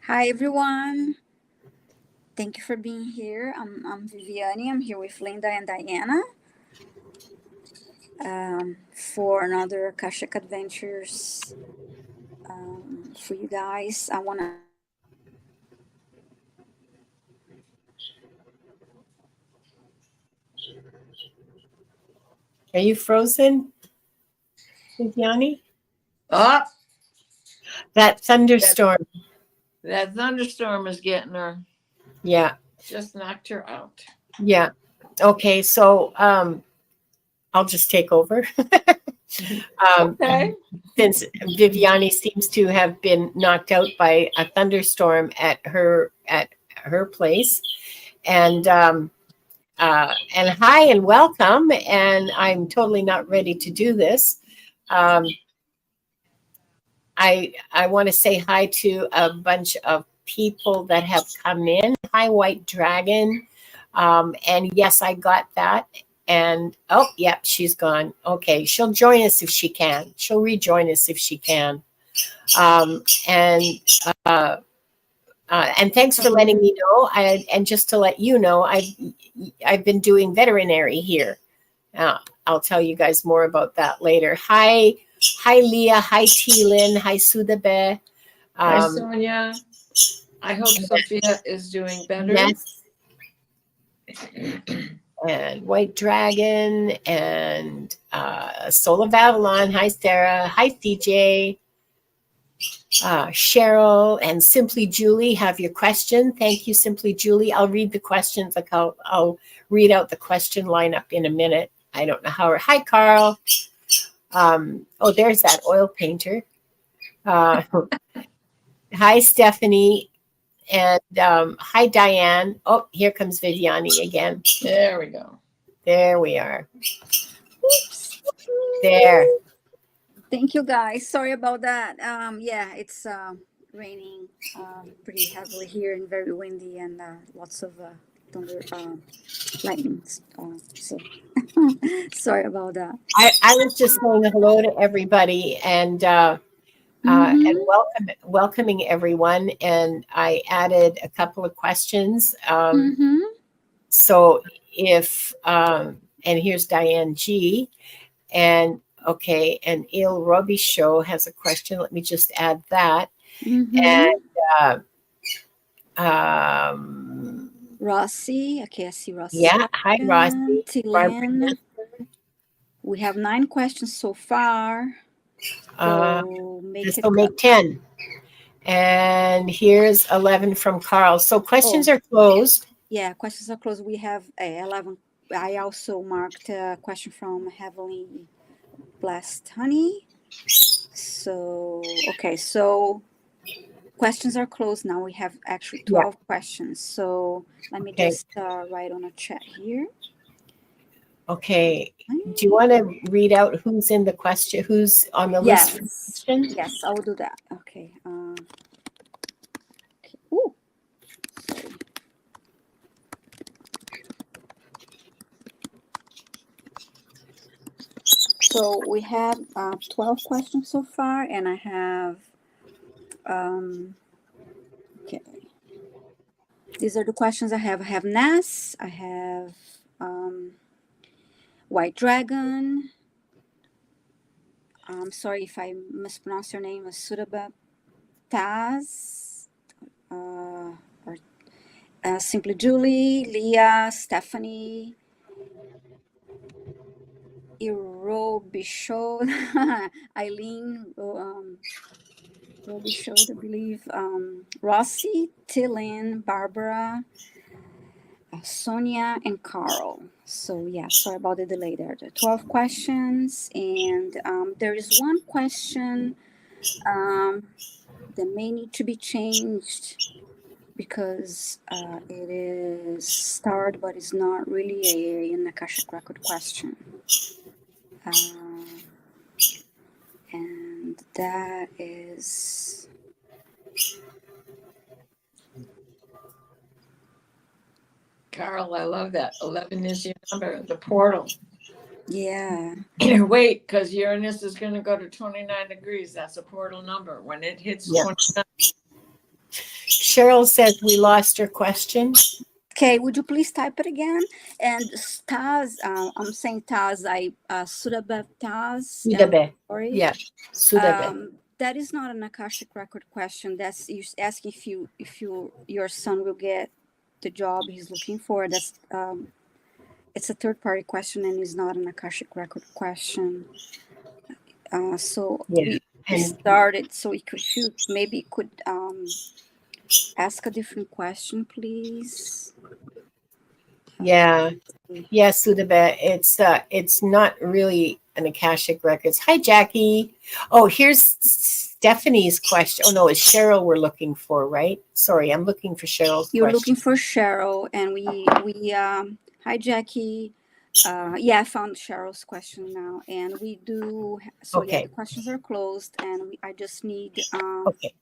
Hi everyone. Thank you for being here. I'm Viviane. I'm here with Linda and Diana for another Akashic Adventures for you guys. I want to Are you frozen, Viviane? Oh, That thunderstorm. that thunderstorm is getting her. Yeah. Just knocked her out. Yeah. Okay. So I'll just take over. Okay. Since Viviane seems to have been knocked out by a thunderstorm at her place, and hi and welcome. And I'm totally not ready to do this. I want to say hi to a bunch of people that have come in. Hi, White Dragon. And yes, I got that. And oh, yep, she's gone. Okay, she'll join us if she can. She'll rejoin us if she can. Um, and uh, and thanks for letting me know. And just to let you know, I've been doing veterinary here. I'll tell you guys more about that later. Hi, Leah. Hi, T-Lin. Hi, Sudabe. Hi, Sonia. I hope Sophia is doing better. Yes. And White Dragon and Soul of Avalon. Hi, Sarah. Hi, CJ. Cheryl and Simply Julie have your question. Thank you, Simply Julie. I'll read the questions. I'll read out the question lineup in a minute. I don't know how. Hi, Carl. Oh, there's that oil painter. Hi, Stephanie. And hi, Diane. Oh, here comes Viviane again. There we go. There we are. Oops. There. thank you guys. Sorry about that. Yeah, it's raining pretty heavily here and very windy and lots of thunder, lightning. So sorry about that. I was just saying hello to everybody and welcoming everyone. And I added a couple of questions. So if and here's Diane G. And okay, and Il Robbie Show has a question. Let me just add that. And Rossi. Okay, I see Rossi. Yeah, hi Rossi. Tilan. We have 9 questions so far. So this will make 10. And here's 11 from Carl. So questions are closed. Yeah, questions are closed. We have 11. I also marked a question from Heavenly Blessed Honey. So, okay, so questions are closed now. We have actually 12 questions. So let me just write on a chat here. Okay. Do you want to read out who's in the question? Who's on the list for questions? Yes, I will do that. Okay. Ooh. Sorry. So we have 12 questions so far, and I have okay. These are the questions I have. I have Ness. I have White Dragon. I'm sorry if I mispronounce your name. Suraba Taz. Or Simply Julie, Leah, Stephanie, Irobishod, Eileen, Robishod, I believe, Rossi, Tillin, Barbara, Sonia, and Carl. So yeah, sorry about the delay there. There are 12 questions, and there is one question that may need to be changed because it is starred, but it's not really an Akashic Record question. And that is... Carl, I love that. 11 is your number, the portal. Yeah. Wait, because Uranus is going to go to 29 degrees. That's a portal number. When it hits 29. Cheryl says we lost her question. Okay, would you please type it again? And Taz, I'm saying Taz, Sudabeth Taz. Sudabe. Sorry. Yeah, Sudabe. That is not an Akashic record question. That's you asking if your son will get the job he's looking for. That's it's a third party question and it's not an Akashic record question. So Yeah. we started. So if you maybe could ask a different question, please. Yeah. Yeah, Sudabe. It's not really an Akashic Records. Hi, Jackie. Oh, here's Stephanie's question. Oh no, it's Cheryl we're looking for, right? Sorry, I'm looking for Cheryl's You're question. looking for Cheryl, and we hi Jackie. Yeah, I found Cheryl's question now, and we do. So yeah, Okay. the questions are closed, and I just need. Okay.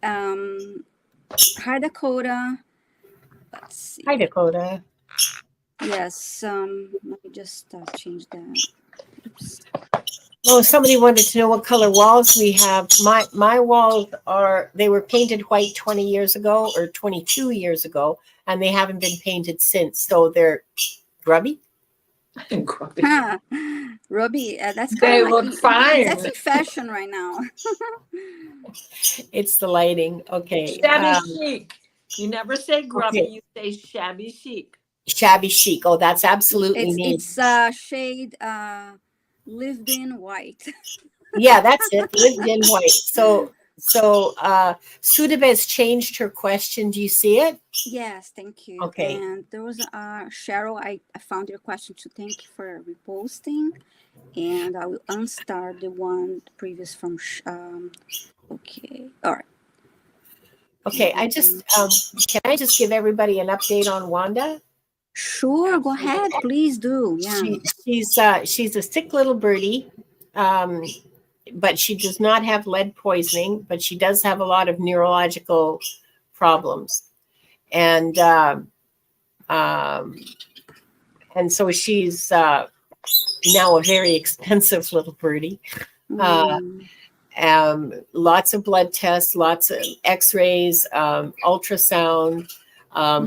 Hi Dakota. Let's see. Hi, Dakota. Yes. Let me just change that. Oops. Oh, somebody wanted to know what color walls we have. My walls they were painted white 20 years ago or 22 years ago, and they haven't been painted since. So they're grubby. Grumpy. Huh. Robbie, that's They kind of look fine. That's in fashion right now. It's the lighting. Okay. Shabby chic. You never say grubby, Okay. you say shabby chic. Shabby chic. Oh, that's absolutely me. It's shade lived in white. Yeah, that's it. Lived in white. So Sudabe has changed her question. Do you see it? Yes, thank you. Okay. And there was Cheryl. I found your question to thank you for reposting, and I will unstar the one previous from. Okay, all right. Okay, I just can I just give everybody an update on Wanda? Sure, go ahead, please do. Yeah. She's a sick little birdie, but she does not have lead poisoning, but she does have a lot of neurological problems, and so she's now a very expensive little birdie. Lots of blood tests, lots of X-rays, ultrasound.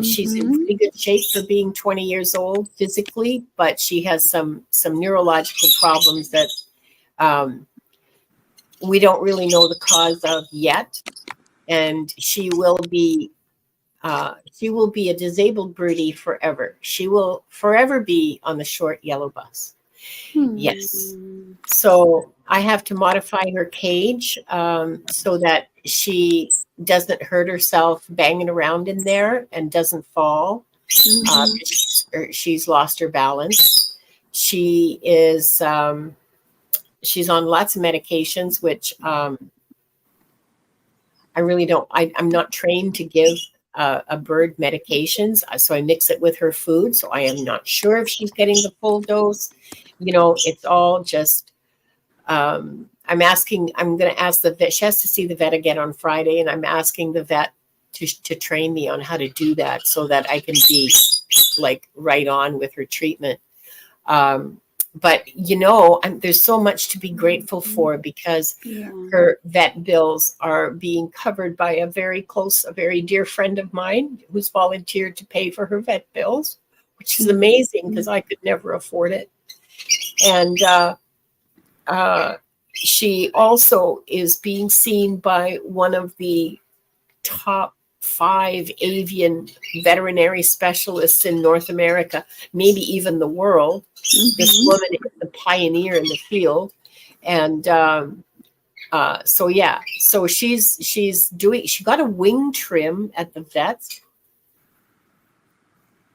She's in pretty good shape for being 20 years old physically, but she has some neurological problems that we don't really know the cause of yet. And she will be a disabled birdie forever. She will forever be on the short yellow bus. Yes. So I have to modify her cage so that she doesn't hurt herself banging around in there and doesn't fall. She's lost her balance. She is she's on lots of medications, which I really don't. I'm not trained to give a bird medications, so I mix it with her food. So I am not sure if she's getting the full dose. You know, it's all just. I'm going to ask the vet. She has to see the vet again on Friday, and I'm asking the vet to train me on how to do that so that I can be like right on with her treatment. But you know, there's so much to be grateful for because her vet bills are being covered by a very dear friend of mine who's volunteered to pay for her vet bills, which is amazing because I could never afford it. And she also is being seen by one of the top 5 avian veterinary specialists in North America, maybe even the world. This woman is the pioneer in the field. And so she got a wing trim at the vet's.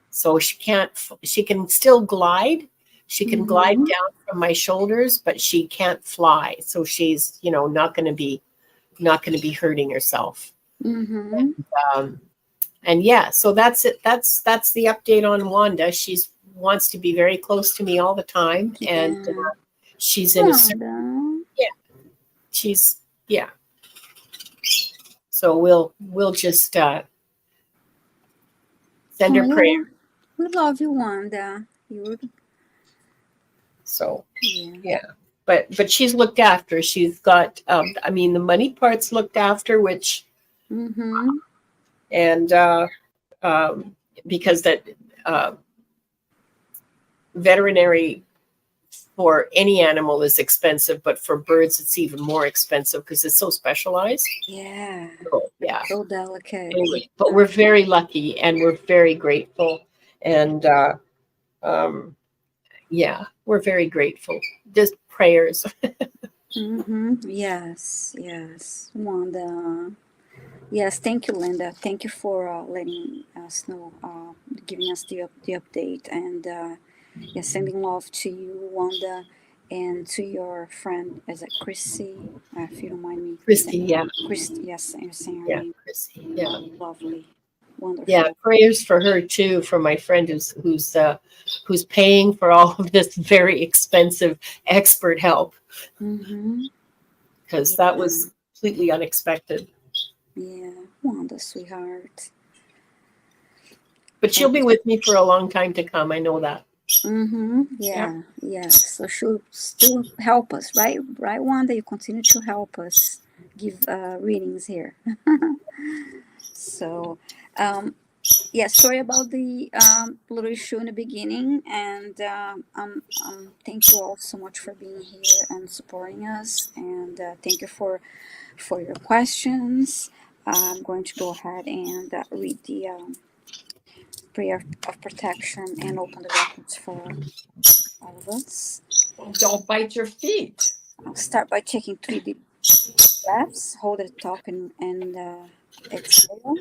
So she can still glide. She can glide down from my shoulders, but she can't fly. So she's, not going to be hurting herself. And yeah, so that's it. That's the update on Wanda. She's wants to be very close to me all the time, and she's in So we'll just send her prayer. We love you, Wanda. So yeah. But she's looked after. She's got the money part's looked after, which Mm-hmm. And because that veterinary for any animal is expensive, but for birds it's even more expensive because it's so specialized. Yeah. So, yeah. So delicate. Anyway, but we're very lucky and we're very grateful. And yeah, we're very grateful. Just prayers. Mm-hmm. Yes. Yes. Wanda. Yes. Thank you, Linda. Thank you for letting us know, giving us the update, and yeah, sending love to you, Wanda, and to your friend, is it Chrissy? If you don't mind me Christy, saying, yeah. Christy. Yes, you're saying her Yeah, name. Christy. Yeah. Lovely, Yeah, wonderful. prayers for her too, for my friend who's paying for all of this very expensive expert help, Mm-hmm. because Yeah. that was completely unexpected. Yeah, Wanda, sweetheart. But she'll be with me for a long time to come. I know that. Mm-hmm. Yeah, yeah. So she'll still help us, right? Right, Wanda? You continue to help us give readings here. So, yeah, sorry about the little issue in the beginning, and thank you all so much for being here and supporting us, and thank you for your questions. I'm going to go ahead and read the prayer of protection and open the records for all of us. Don't bite your feet. I'll start by taking 3 deep breaths, hold it at the top, and exhale.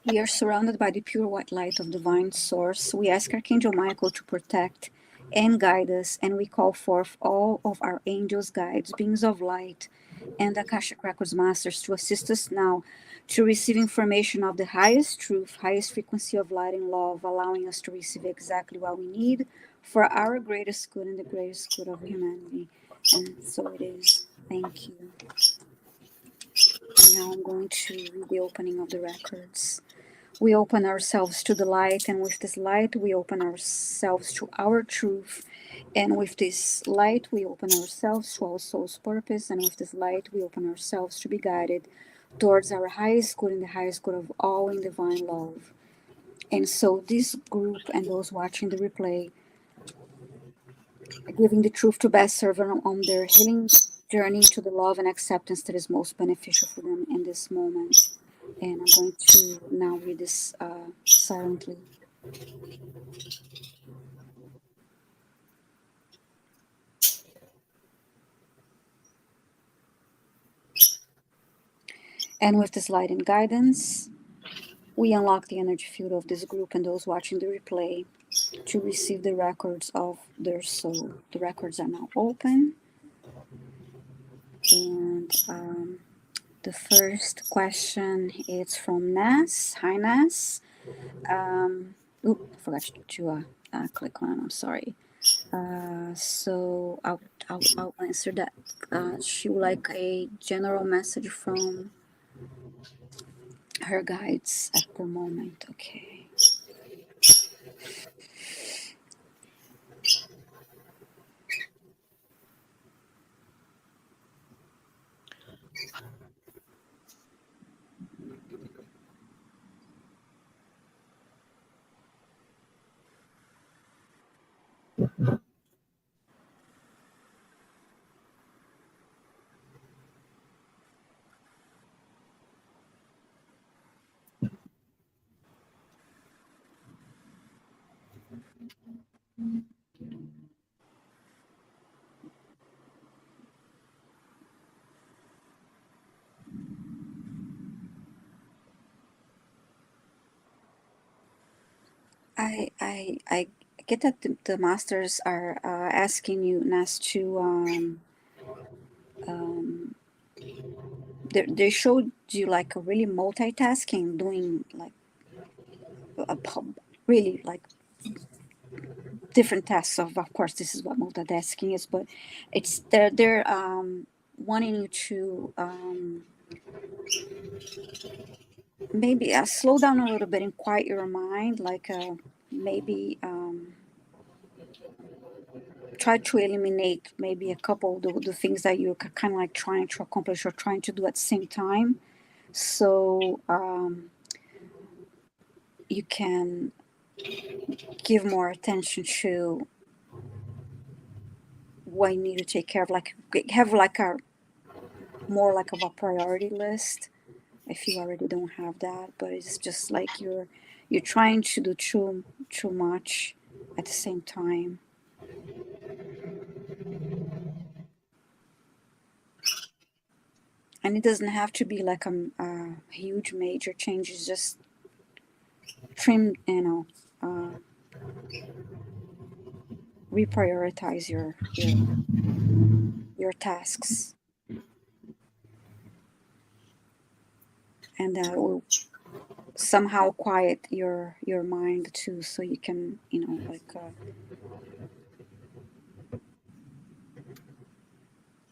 We are surrounded by the pure white light of divine source. We ask Archangel Michael to protect and guide us, and we call forth all of our angels, guides, beings of light, and Akashic Records masters to assist us now to receive information of the highest truth, highest frequency of light and love, allowing us to receive exactly what we need for our greatest good and the greatest good of humanity. And so it is. Thank you. And now I'm going to read the opening of the records. We open ourselves to the light, and with this light, we open ourselves to our truth. And with this light, we open ourselves to our soul's purpose. And with this light, we open ourselves to be guided towards our highest good and the highest good of all in divine love. And so, this group and those watching the replay are giving the truth to best serve them on their healing journey to the love and acceptance that is most beneficial for them in this moment. And I'm going to now read this silently. And with this light and guidance, we unlock the energy field of this group and those watching the replay to receive the records of their soul. The records are now open. And the first question is from Ness. Hi, Ness. I forgot to click on. I'm sorry. So I'll answer that. She would like a general message from her guides at the moment. Okay. I get that the masters are asking you, Nas, to they showed you like a really multitasking, doing like really like different tasks. Of course, this is what multitasking is, but it's they're wanting you to maybe slow down a little bit and quiet your mind, like maybe try to eliminate maybe a couple of the things that you're kind of like trying to accomplish or trying to do at the same time, so you can give more attention to what you need to take care of, like have like a more like of a priority list if you already don't have that, but it's just like you're trying to do too much at the same time. And it doesn't have to be like a huge major change. It's just trim, reprioritize your tasks, and that will somehow quiet your mind too, so you can like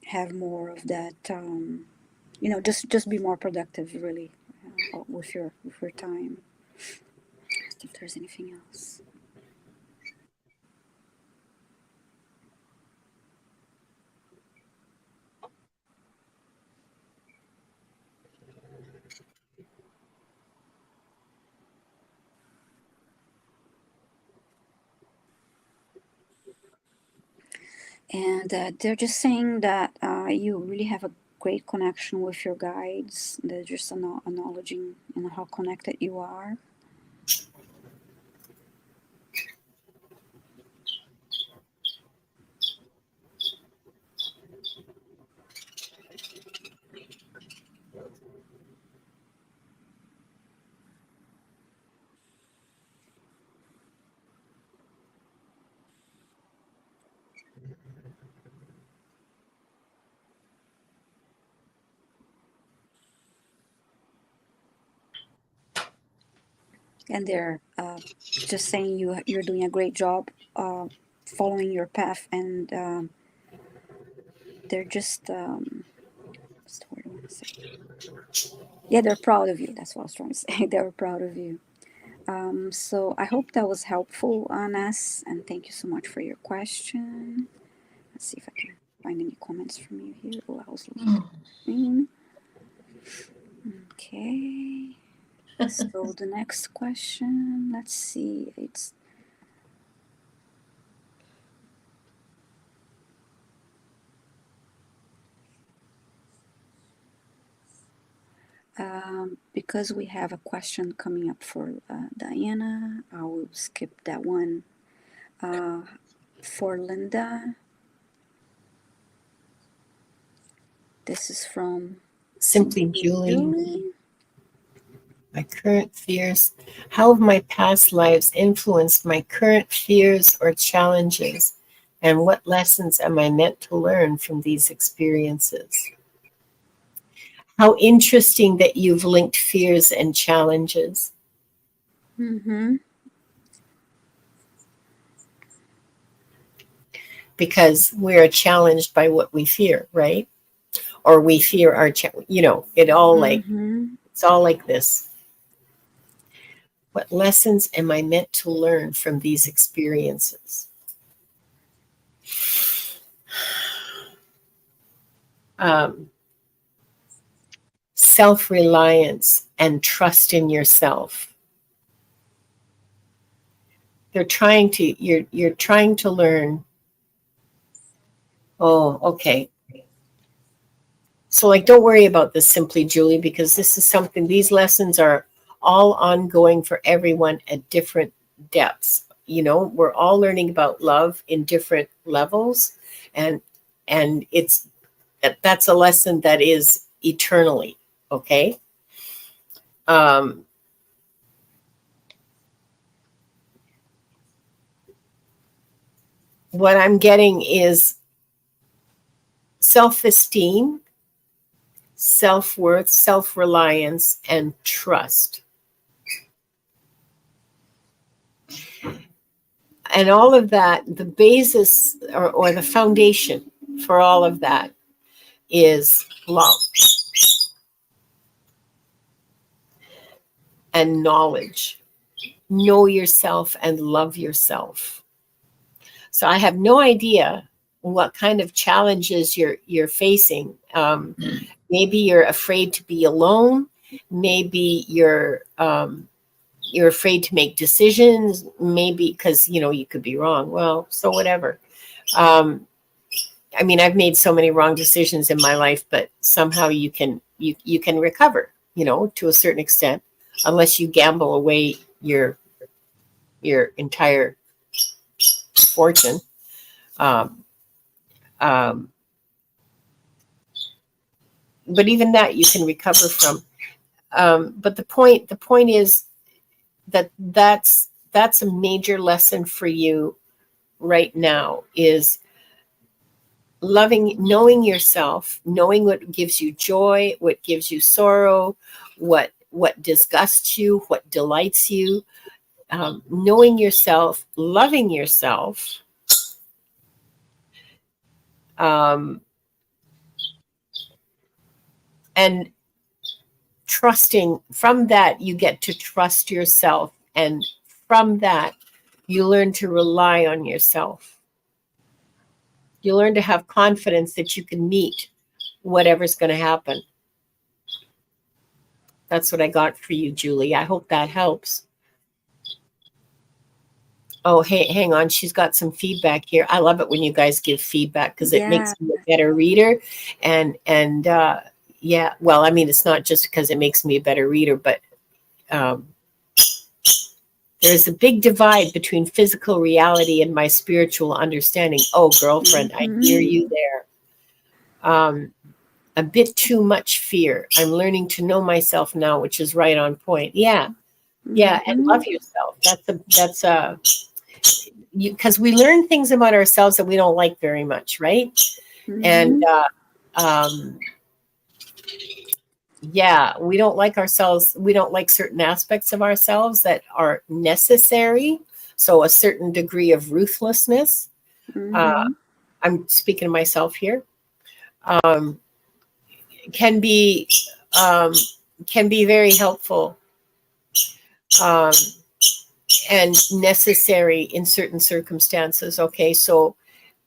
have more of that, just be more productive, really, with your time. Just if there's anything else. And they're just saying that you really have a great connection with your guides. They're just acknowledging how connected you are. And they're just saying you're doing a great job following your path, and they're just what's the word I want to say? Yeah, they're proud of you. That's what I was trying to say. They're proud of you. So I hope that was helpful, Ness, and thank you so much for your question. Let's see if I can find any comments from you here. Oh, I was looking at the screen. Okay. So the next question, let's see. It's because we have a question coming up for Diana, I will skip that one. For Linda, this is from Simply Julie. My current fears. How have my past lives influenced my current fears or challenges? And what lessons am I meant to learn from these experiences? How interesting that you've linked fears and challenges. Mm-hmm. Because we're challenged by what we fear, right? Or we fear our, it all like, it's all like this. What lessons am I meant to learn from these experiences? Self-reliance and trust in yourself. You're trying to learn. Oh, okay. So like, don't worry about this, Simply Julie, because this is something, these lessons are all ongoing for everyone at different depths. We're all learning about love in different levels, and that's a lesson that is eternally, okay? What I'm getting is self-esteem self-worth, self-reliance, and trust. And all of that, the basis or the foundation for all of that is love and knowledge. Know yourself and love yourself. So I have no idea what kind of challenges you're facing. Maybe you're afraid to be alone. Maybe you're afraid to make decisions. Maybe because you could be wrong. Well, so whatever. I mean, I've made so many wrong decisions in my life, but somehow you can recover, to a certain extent, unless you gamble away your entire fortune. But even that you can recover from. But the point is that's a major lesson for you right now, is knowing yourself, knowing what gives you joy, what gives you sorrow, what disgusts you, what delights you, knowing yourself, loving yourself, and trusting. From that, you get to trust yourself. And from that, you learn to rely on yourself. You learn to have confidence that you can meet whatever's going to happen. That's what I got for you, Julie. I hope that helps. Oh, hey, hang on. She's got some feedback here. I love it when you guys give feedback because it makes me a better reader. And yeah, well, I mean, it's not just because it makes me a better reader, but there's a big divide between physical reality and my spiritual understanding. Oh, girlfriend, I hear you there. A bit too much fear. I'm learning to know myself now, which is right on point. Yeah. Yeah. And love yourself. Because we learn things about ourselves that we don't like very much, right? And yeah, we don't like ourselves. We don't like certain aspects of ourselves that are necessary. So a certain degree of ruthlessness. I'm speaking to myself here. Can be very helpful and necessary in certain circumstances. Okay, so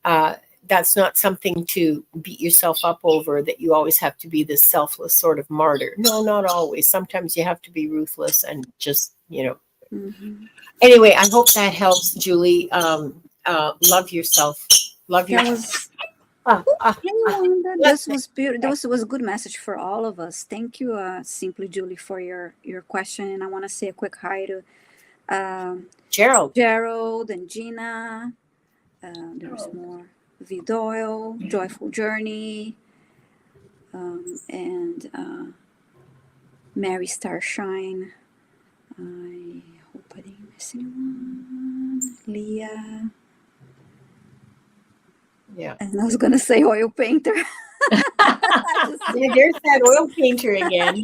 that's not something to beat yourself up over, that you always have to be this selfless sort of martyr. No, not always. Sometimes you have to be ruthless and just, Anyway, I hope that helps, Julie. Love yourself. Love yourself. This was beautiful. This was a good message for all of us. Thank you, Simply Julie, for your question. And I want to say a quick hi to Gerald and Gina. There's more. V. Doyle, Joyful Journey, and Mary Starshine. I hope I didn't miss anyone. Leah. Yeah. And I was going to say oil painter. There's that oil painter again.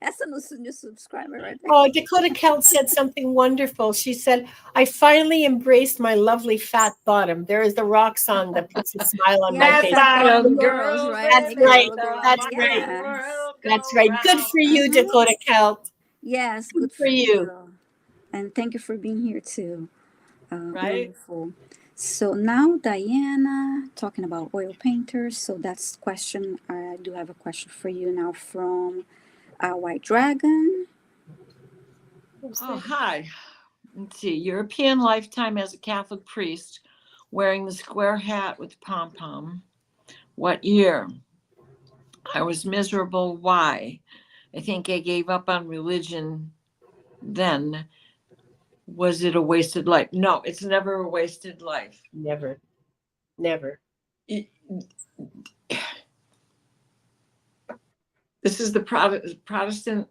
That's a new subscriber right there. Oh, Dakota Kelt said something wonderful. She said, I finally embraced my lovely fat bottom. There is the rock song that puts a smile on my face. Girls, right? That's right. That's Yes. right. That's right. Good for you, Dakota Kelt. Yes, good for you. And thank you for being here too. Right? Wonderful. So now Diana talking about oil painters. So that's question. I do have a question for you now from White Dragon. Oh, hi. Let's see. European lifetime as a Catholic priest wearing the square hat with pom-pom. What year? I was miserable. Why? I think I gave up on religion then. Was it a wasted life? No, it's never a wasted life. Never. This is the Protestant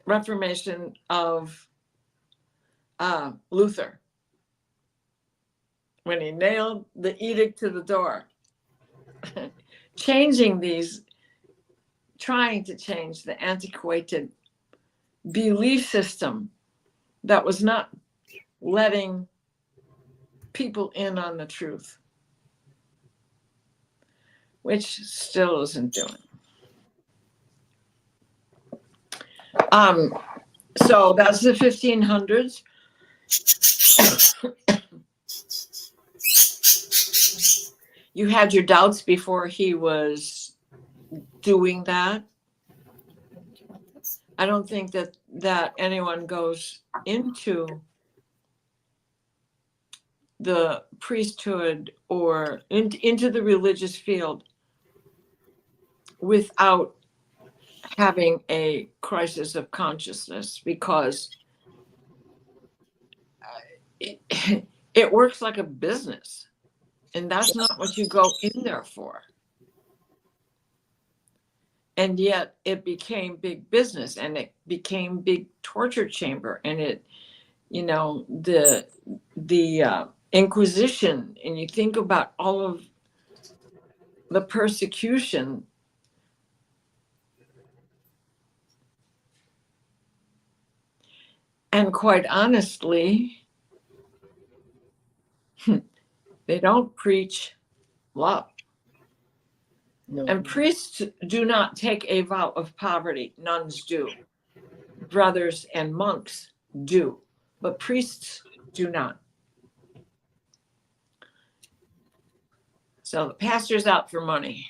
Reformation of Luther, when he nailed the edict to the door, changing these trying to change the antiquated belief system that was not letting people in on the truth, which still isn't doing. So that's the 1500s. You had your doubts before he was doing that. I don't think that anyone goes into the priesthood or into the religious field without having a crisis of consciousness, because it works like a business, and that's not what you go in there for. And yet it became big business, and it became big torture chamber, and it, you know, the Inquisition, and you think about all of the persecution. And quite honestly, they don't preach love. No. And priests do not take a vow of poverty. Nuns do. Brothers and monks do. But priests do not. So the pastor's out for money.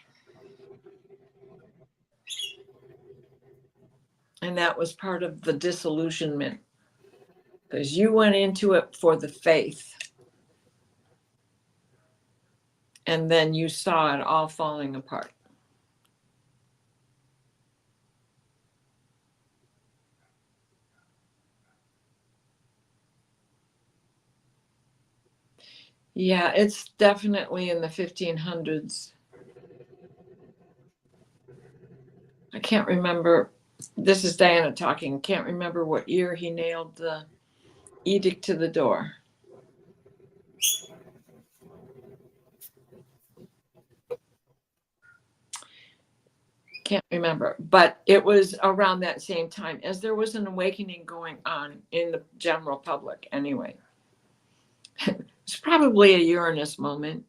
And that was part of the disillusionment, because you went into it for the faith. And then you saw it all falling apart. Yeah, it's definitely in the 1500s. I can't remember. This is Diana talking. Can't remember what year he nailed the edict to the door. Can't remember, but it was around that same time, as there was an awakening going on in the general public anyway. It's probably a Uranus moment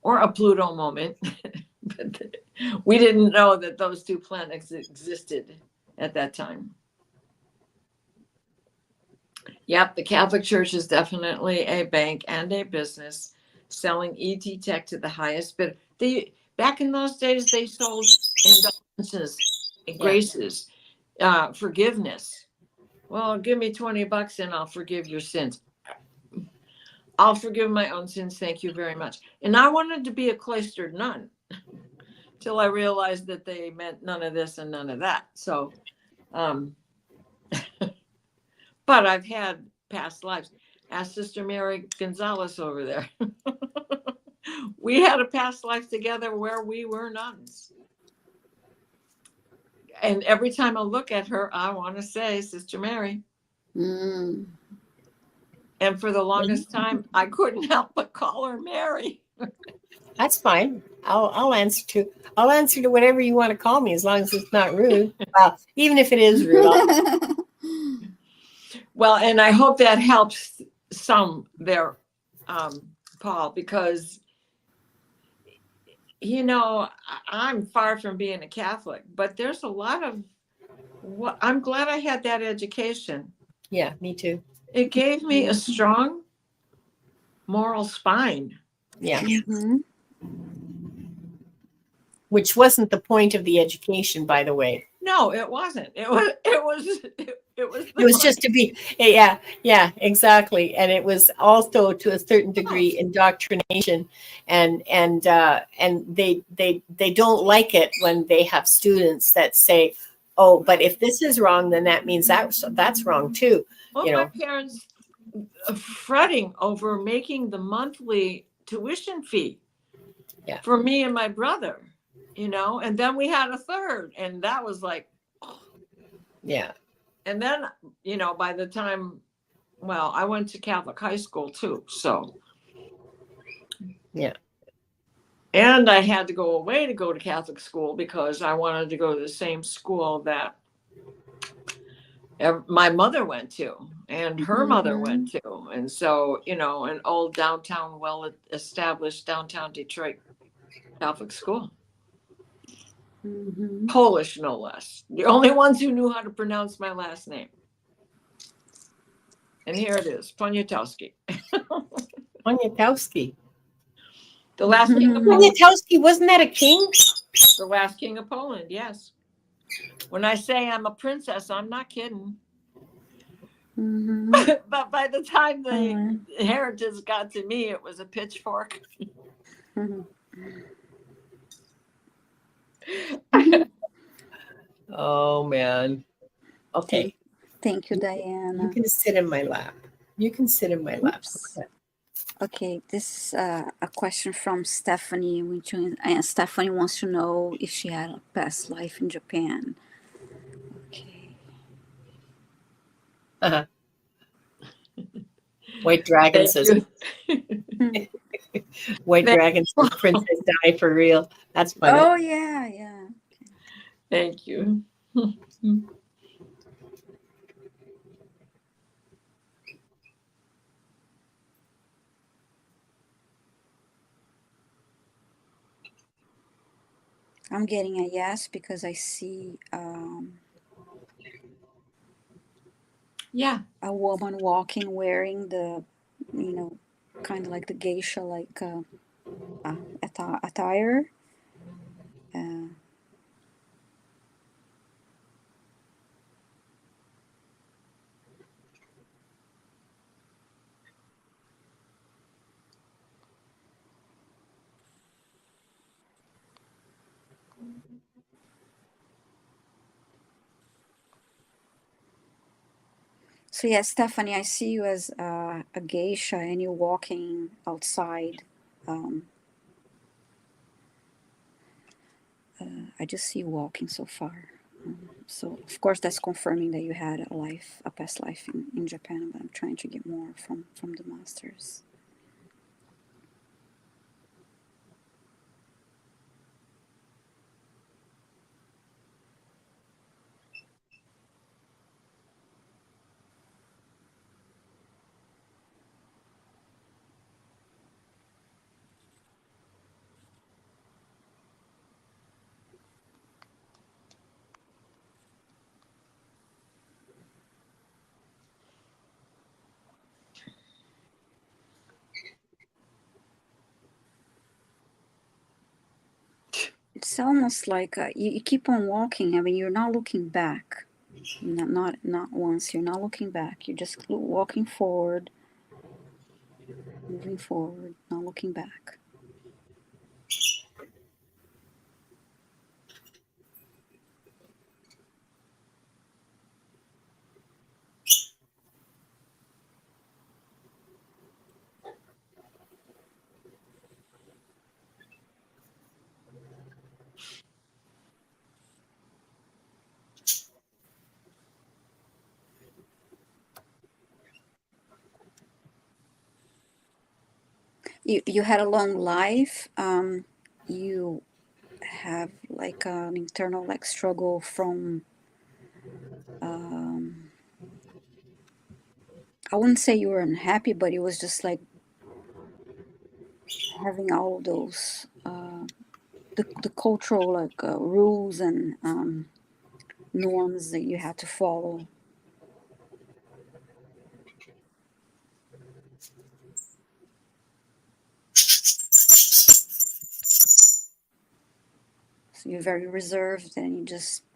or a Pluto moment, but we didn't know that those two planets existed at that time. Yep, the Catholic Church is definitely a bank and a business, selling ET tech to the highest bidder. Back in those days, they sold indulgences, graces, forgiveness. Well, give me $20 and I'll forgive your sins. I'll forgive my own sins. Thank you very much. And I wanted to be a cloistered nun till I realized that they meant none of this and none of that. So, but I've had past lives. Ask Sister Mary Gonzalez over there. We had a past life together where we were nuns. And every time I look at her, I want to say, Sister Mary. Mm. And for the longest time, I couldn't help but call her Mary. That's fine. I'll answer to whatever you want to call me, as long as it's not rude. Well, even if it is rude. Well, and I hope that helps some there, Paul, because, you know, I'm far from being a Catholic, but there's a lot of I'm glad I had that education. Yeah, me too. It gave me a strong moral spine. Yeah. Mm-hmm. Which wasn't the point of the education, by the way. No, it wasn't. It was just to be, yeah, exactly. And it was also to a certain degree indoctrination, and they don't like it when they have students that say, oh, but if this is wrong, then that means that's wrong too. Well, my parents fretting over making the monthly tuition fee for me and my brother, you know, and then we had a third, and that was like, yeah. And then, you know, by the time, well, I went to Catholic high school too, so. Yeah. And I had to go away to go to Catholic school because I wanted to go to the same school that my mother went to and her mother went to. And so, you know, an old downtown, well-established downtown Detroit Catholic school. Polish, no less. The only ones who knew how to pronounce my last name. And here it is, Poniatowski. Poniatowski. The last king of Poland. Poniatowski, wasn't that a king? The last king of Poland, yes. When I say I'm a princess, I'm not kidding. But by the time the inheritance got to me, it was a pitchfork. Oh, man. Okay. Thank you, Diana. You can sit in my lap. You can sit in my lap. Okay, this is a question from Stephanie. Stephanie wants to know if she had a past life in Japan. Okay. White Dragon says, White Dragon says, Princess Di for real. That's funny. Oh, yeah, yeah. Thank you. I'm getting a yes because I see a woman walking wearing the, you know, kind of like the geisha like attire. So yeah, Stephanie, I see you as a geisha and you're walking outside. I just see you walking so far. So of course that's confirming that you had a past life in Japan, but I'm trying to get more from the masters. It's almost like you keep on walking. I mean, you're not looking back. Not once. You're not looking back. You're just walking forward, moving forward, not looking back. You had a long life. You have like an internal like struggle from I wouldn't say you were unhappy, but it was just like having all of those the cultural like rules and norms that you had to follow. So you're very reserved, and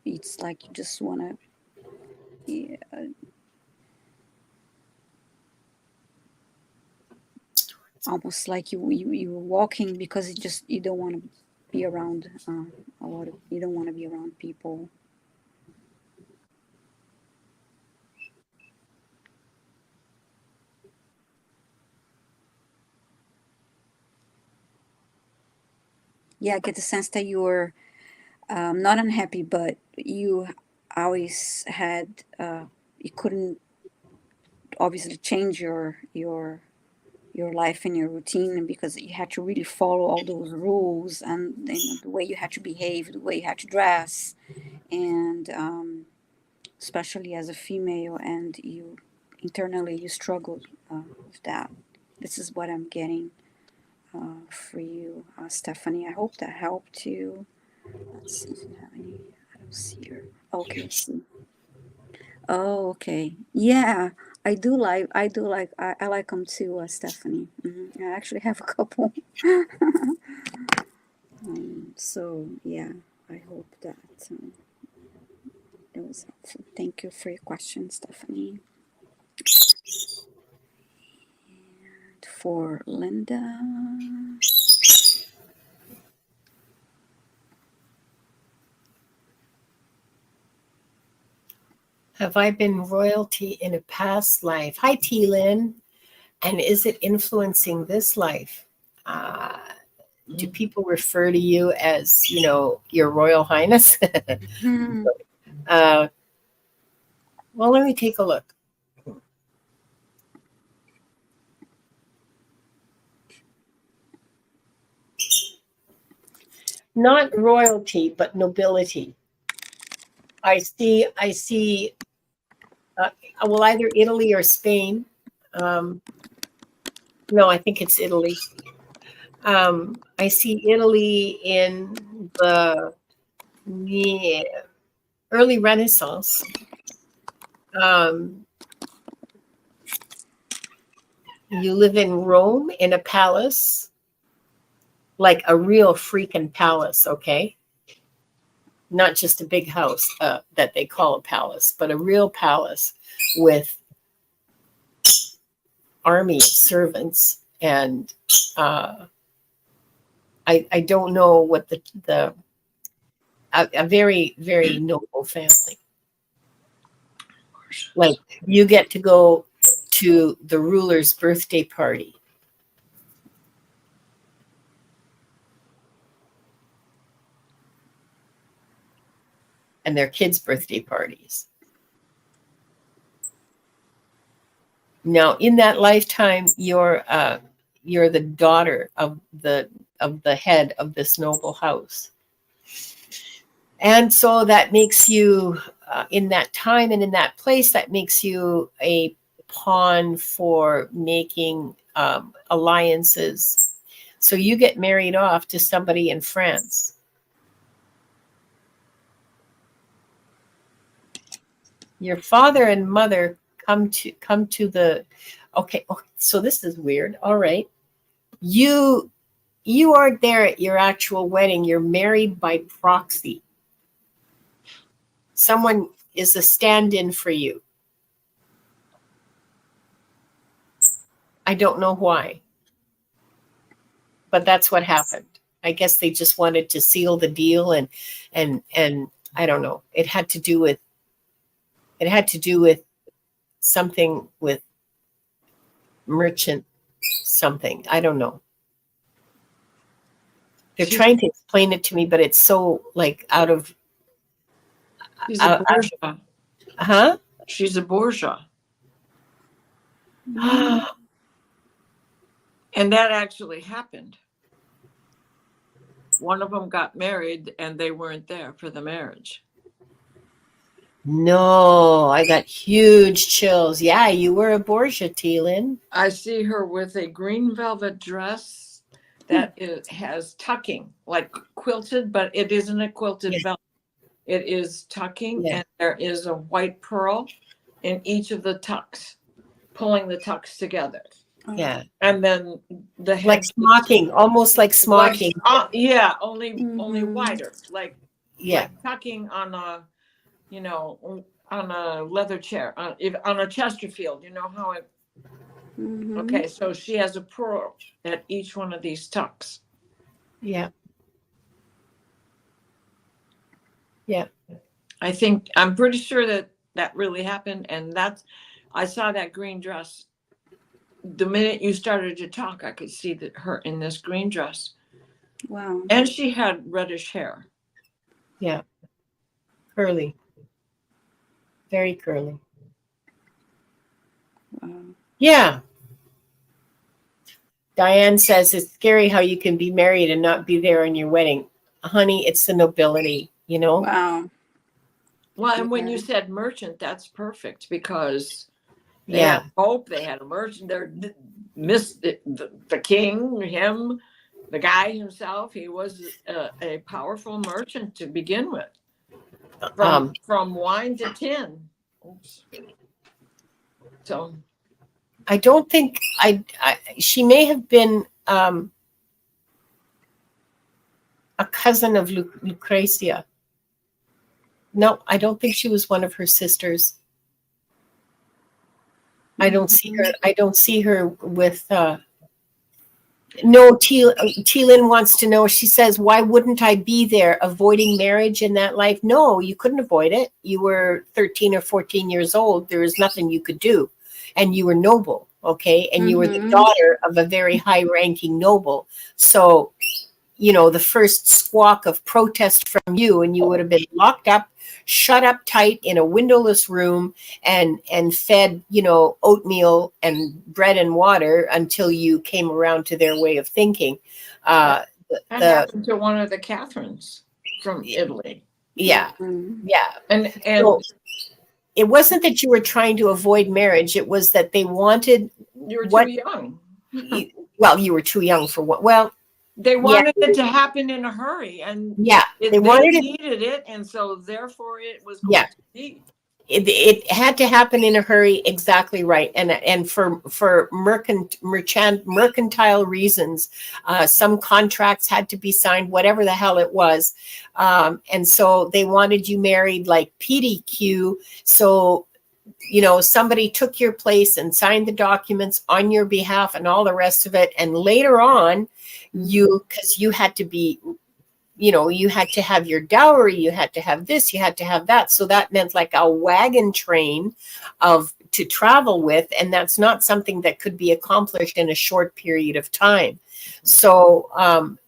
it's like you just want to. Yeah, almost like you're walking because you don't want to be around you don't want to be around people. Yeah, I get the sense that you were not unhappy, but you always had you couldn't obviously change your your life and your routine, because you had to really follow all those rules, and the way you had to behave, the way you had to dress, and especially as a female, and you internally you struggled with that. This is what I'm getting for you, Stephanie. I hope that helped you. Let's see if you have any. I don't see her. Okay, I see. Oh, okay. Yeah, I like them too, Stephanie. I actually have a couple. So yeah, I hope that it was helpful. Thank you for your question, Stephanie. For Linda. Have I been royalty in a past life? Hi, T-Lynn. And is it influencing this life? Do people refer to you as, your Royal Highness? Well, let me take a look. Not royalty, but nobility. I see, well, either Italy or Spain. No, I think it's Italy. I see Italy in the early Renaissance. You live in Rome in a palace, like a real freaking palace, okay? Not just a big house that they call a palace, but a real palace with army of servants. And I don't know what a very, very noble family. Like, you get to go to the ruler's birthday party. And their kids' birthday parties. Now, in that lifetime, you're the daughter of the head of this noble house. And so that makes you, in that time and in that place, that makes you a pawn for making alliances. So you get married off to somebody in France. Your father and mother come to the, okay, so this is weird. All right. You aren't there at your actual wedding. You're married by proxy. Someone is a stand-in for you. I don't know why, but that's what happened. I guess they just wanted to seal the deal, and I don't know. It had to do with something with merchant something. I don't know. They're trying to explain it to me, but it's so like out of. She's a bourgeois. Huh? She's a bourgeois. And that actually happened. One of them got married and they weren't there for the marriage. No, I got huge chills. Yeah, you were a Borgia, T-Lynn. I see her with a green velvet dress that has tucking, like quilted, but it isn't a quilted velvet. It is tucking, and there is a white pearl in each of the tucks, pulling the tucks together. Yeah. And then the head, like smocking, almost like smocking. Yeah, only wider, like tucking on a, on a leather chair, on a Chesterfield. You know how it. Okay, so she has a pearl at each one of these tucks. Yeah. Yeah. I'm pretty sure that really happened, and I saw that green dress. The minute you started to talk, I could see her in this green dress. Wow. And she had reddish hair. Yeah. Curly. Very curly. Wow. Yeah. Diane says it's scary how you can be married and not be there on your wedding. Honey, it's the nobility, you know? Wow. Well, and when you Yeah. said merchant, that's perfect because they Yeah. had Pope, they had a merchant. There, the king, him, the guy himself. He was a powerful merchant to begin with, from wine to tin. Oops. So I don't think she may have been a cousin of Lucretia. No, I don't think she was one of her sisters. I don't see her. I don't see her with. No, Tealin wants to know. She says, "Why wouldn't I be there, avoiding marriage in that life?" No, you couldn't avoid it. You were 13 or 14 years old. There was nothing you could do, and you were noble. Okay, and you were the daughter of a very high-ranking noble. So, you know, the first squawk of protest from you, and you would have been locked up, shut up tight in a windowless room and fed, you know, oatmeal and bread and water until you came around to their way of thinking. that happened to one of the Catherines from Italy. Yeah. Yeah. And so it wasn't that you were trying to avoid marriage. It was that they wanted you were too young. Well, you were too young for what? Well, they wanted it to happen in a hurry, and they needed it, and so therefore it was going to be. It had to happen in a hurry. Exactly right. And for mercantile reasons, some contracts had to be signed, whatever the hell it was. And so they wanted you married like PDQ. So, you know, somebody took your place and signed the documents on your behalf and all the rest of it. And later on, because you had to be, you know, you had to have your dowry, you had to have this, you had to have that. So that meant like a wagon train to travel with. And that's not something that could be accomplished in a short period of time. So,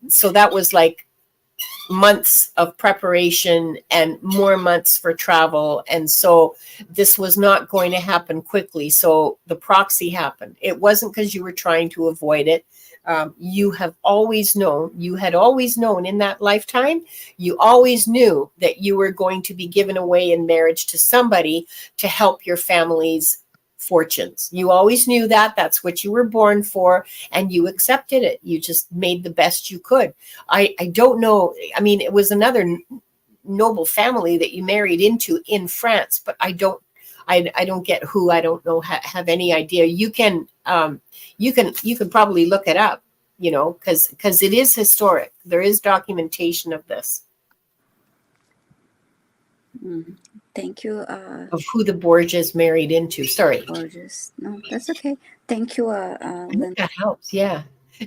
so that was like months of preparation and more months for travel. And so this was not going to happen quickly. So the proxy happened. It wasn't because you were trying to avoid it. You had always known in that lifetime, you always knew that you were going to be given away in marriage to somebody to help your family's fortunes. You always knew that. That's what you were born for, and you accepted it. You just made the best you could. I don't know. I mean, it was another noble family that you married into in France, but I don't get who. I don't know, have any idea. You can probably look it up, you know, because it is historic. There is documentation of this. Thank you. Of who the Borgias married into. Sorry. Borgias. No, that's okay. Thank you, Linda. That helps, yeah.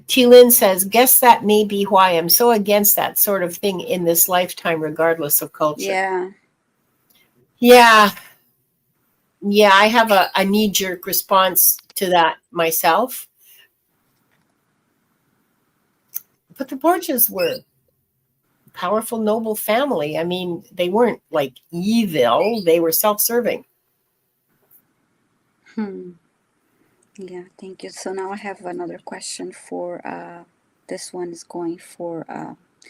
T-Lynn says, guess that may be why I'm so against that sort of thing in this lifetime, regardless of culture. Yeah, I have a knee-jerk response to that myself. But the Borgias were a powerful, noble family. I mean, they weren't like evil. They were self-serving. Yeah, thank you. So now I have another question for, this one is going for,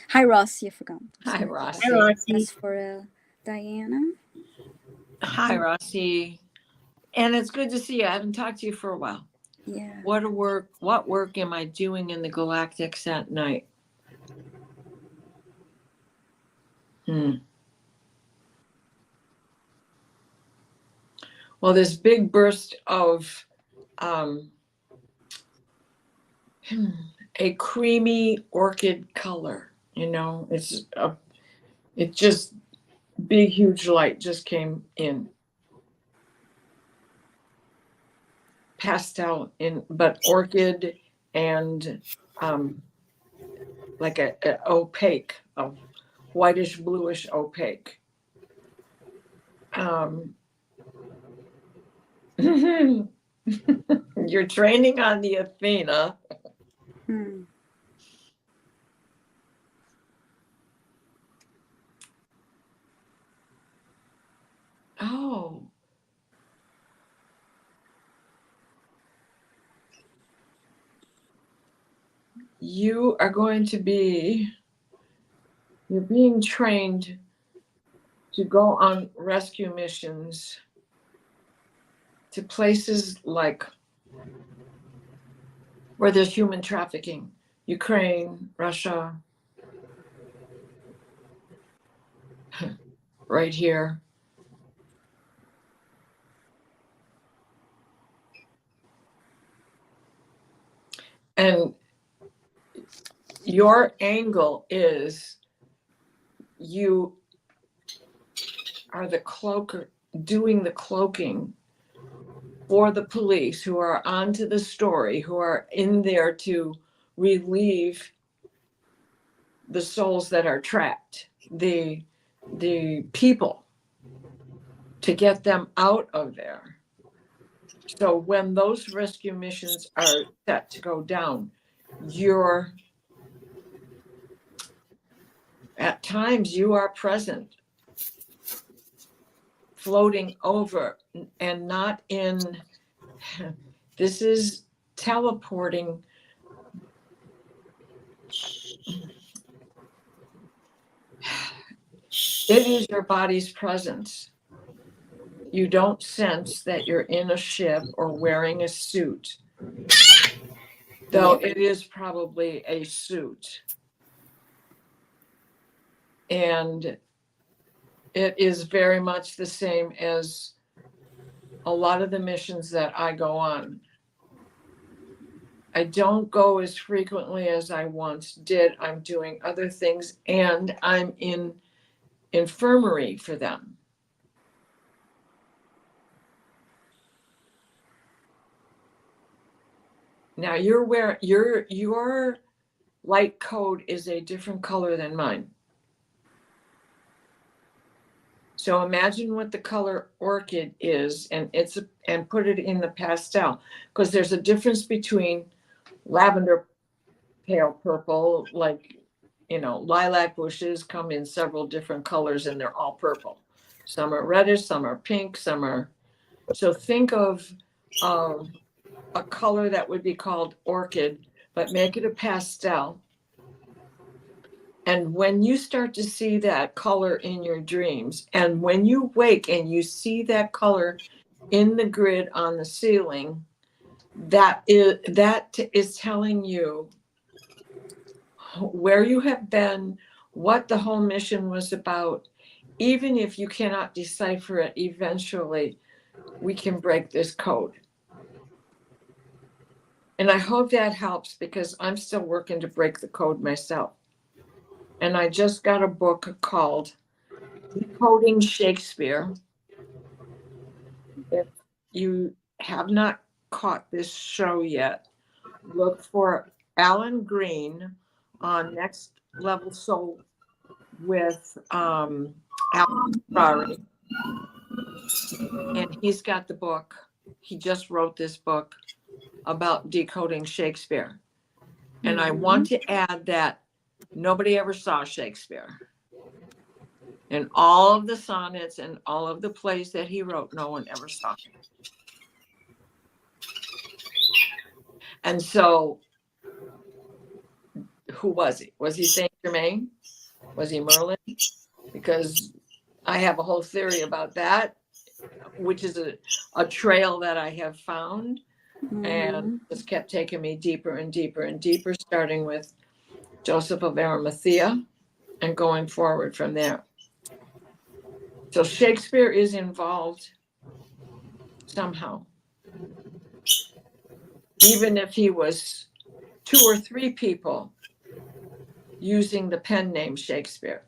hi, Rossi, I forgot. Hi, Rossi. Hi, Rossi. That's for Diana. Hi, Rossi. And it's good to see you. I haven't talked to you for a while. Yeah. What work am I doing in the galactics at night? Well, this big burst of a creamy orchid color, you know, it just big, huge light just came in. Pastel but orchid and like a opaque, a whitish bluish opaque. You're training on the Athena. Oh. you are going to be, you're being trained to go on rescue missions to places like where there's human trafficking, Ukraine, Russia, right here. And your angle is you are the cloaker, doing the cloaking for the police who are onto the story, who are in there to relieve the souls that are trapped, the people, to get them out of there. So when those rescue missions are set to go down, you're, at times you are present, floating over, and not in, this is teleporting. It is your body's presence. You don't sense that you're in a ship or wearing a suit, though it is probably a suit. And it is very much the same as a lot of the missions that I go on. I don't go as frequently as I once did. I'm doing other things, and I'm in infirmary for them. Now your light code is a different color than mine. So imagine what the color orchid is, and put it in the pastel, because there's a difference between lavender, pale purple, like, lilac bushes come in several different colors and they're all purple. Some are reddish, some are pink, some are. So think of a color that would be called orchid, but make it a pastel. And when you start to see that color in your dreams, and when you wake and you see that color in the grid on the ceiling, that is telling you where you have been, what the whole mission was about. Even if you cannot decipher it, eventually we can break this code. And I hope that helps, because I'm still working to break the code myself. And I just got a book called Decoding Shakespeare. If you have not caught this show yet, look for Alan Green on Next Level Soul with Alan Ferrari. And he's got the book. He just wrote this book about decoding Shakespeare. And I want to add that nobody ever saw Shakespeare. And all of the sonnets and all of the plays that he wrote, no one ever saw him. And so, who was he? Was he Saint Germain? Was he Merlin? Because I have a whole theory about that, which is a trail that I have found. And just kept taking me deeper and deeper and deeper, starting with Joseph of Arimathea and going forward from there. So Shakespeare is involved somehow. Even if he was 2 or 3 people using the pen name Shakespeare,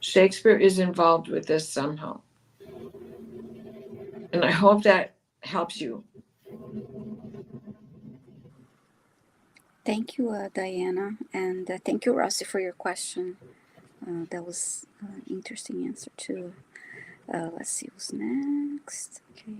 Shakespeare is involved with this somehow. And I hope that helps you. Thank you, Diana, and thank you, Rossi, for your question. That was an interesting answer too. Let's see who's next. Okay.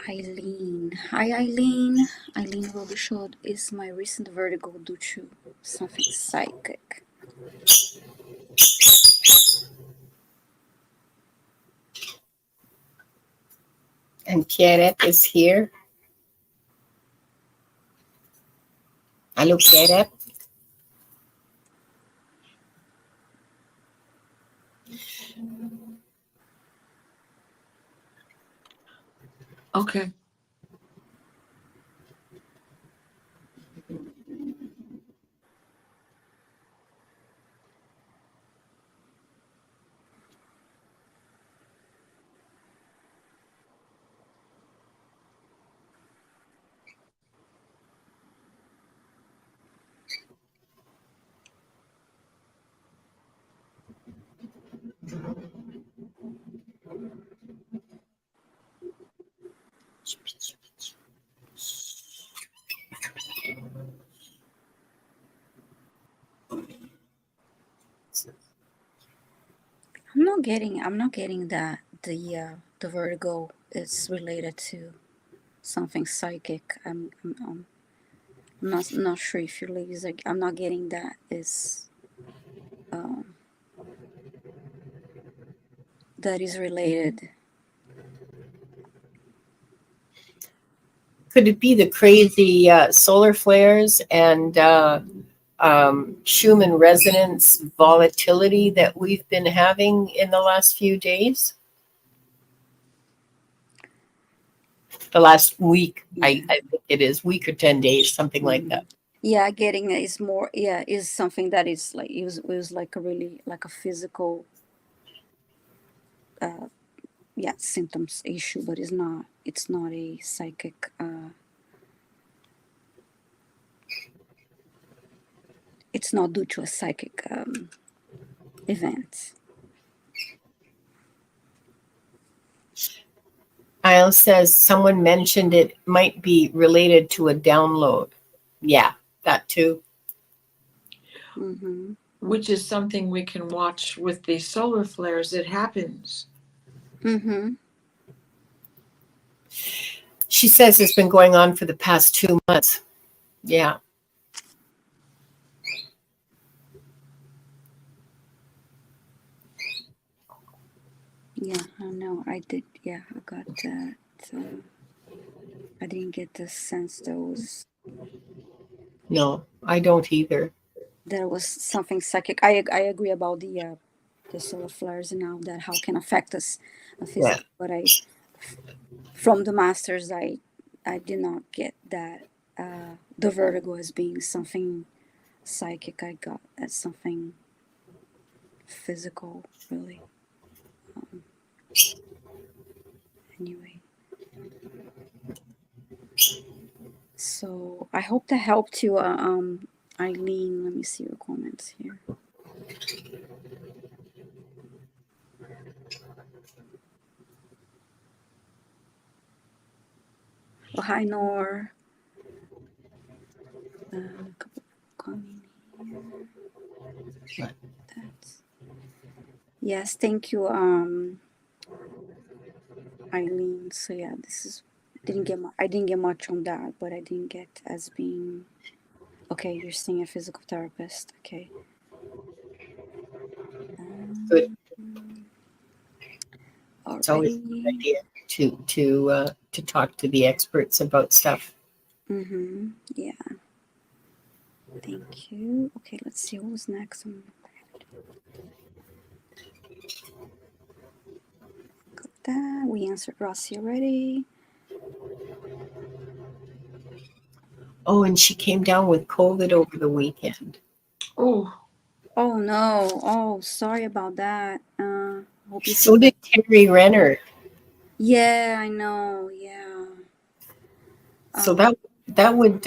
Eileen. Hi, Eileen. Eileen Robichaud, is my recent vertigo due to something psychic? And Pierrette is here. Hello, Pierrette. Okay. I'm not getting that the vertigo is related to something psychic. I'm not sure if you ladies like. I'm not getting that um, that is related. Could it be the crazy solar flares and Schumann resonance volatility that we've been having in the last few days? The last week, Yeah. I think it is, week or 10 days, something like that. Yeah, getting it is more. Yeah, is something that is like it was like a really like a physical. Yeah, symptoms issue, but it's not a psychic. It's not due to a psychic event. Isle says someone mentioned it might be related to a download. Yeah, that too. Mm-hmm. Which is something we can watch with the solar flares. It happens. Mm-hmm. She says it's been going on for the past 2 months. Yeah. Yeah, I know. I did. Yeah, I got that. I didn't get the sense No, I don't either. there was something psychic. I agree about the solar flares and now that how can affect us physically. But from the masters, I did not get that the vertigo as being something psychic. I got as something physical, really. Anyway, so I hope that helped you, Eileen. Let me see your comments here. Oh, hi, Nor. A couple coming here. That's, yes, thank you, Eileen. So yeah, this is I didn't get much on that, but I didn't get as being okay. You're seeing a physical therapist, okay? Good. It's always a Already. good idea to talk to the experts about stuff. Mm-hmm. Yeah. Thank you. Okay, let's see who's next. Got that. We answered Rossi already. Oh, and she came down with COVID over the weekend. Oh, Oh no. Oh, sorry about that. Hope you So feel did Terry Renner. Yeah, I know. Yeah. So that would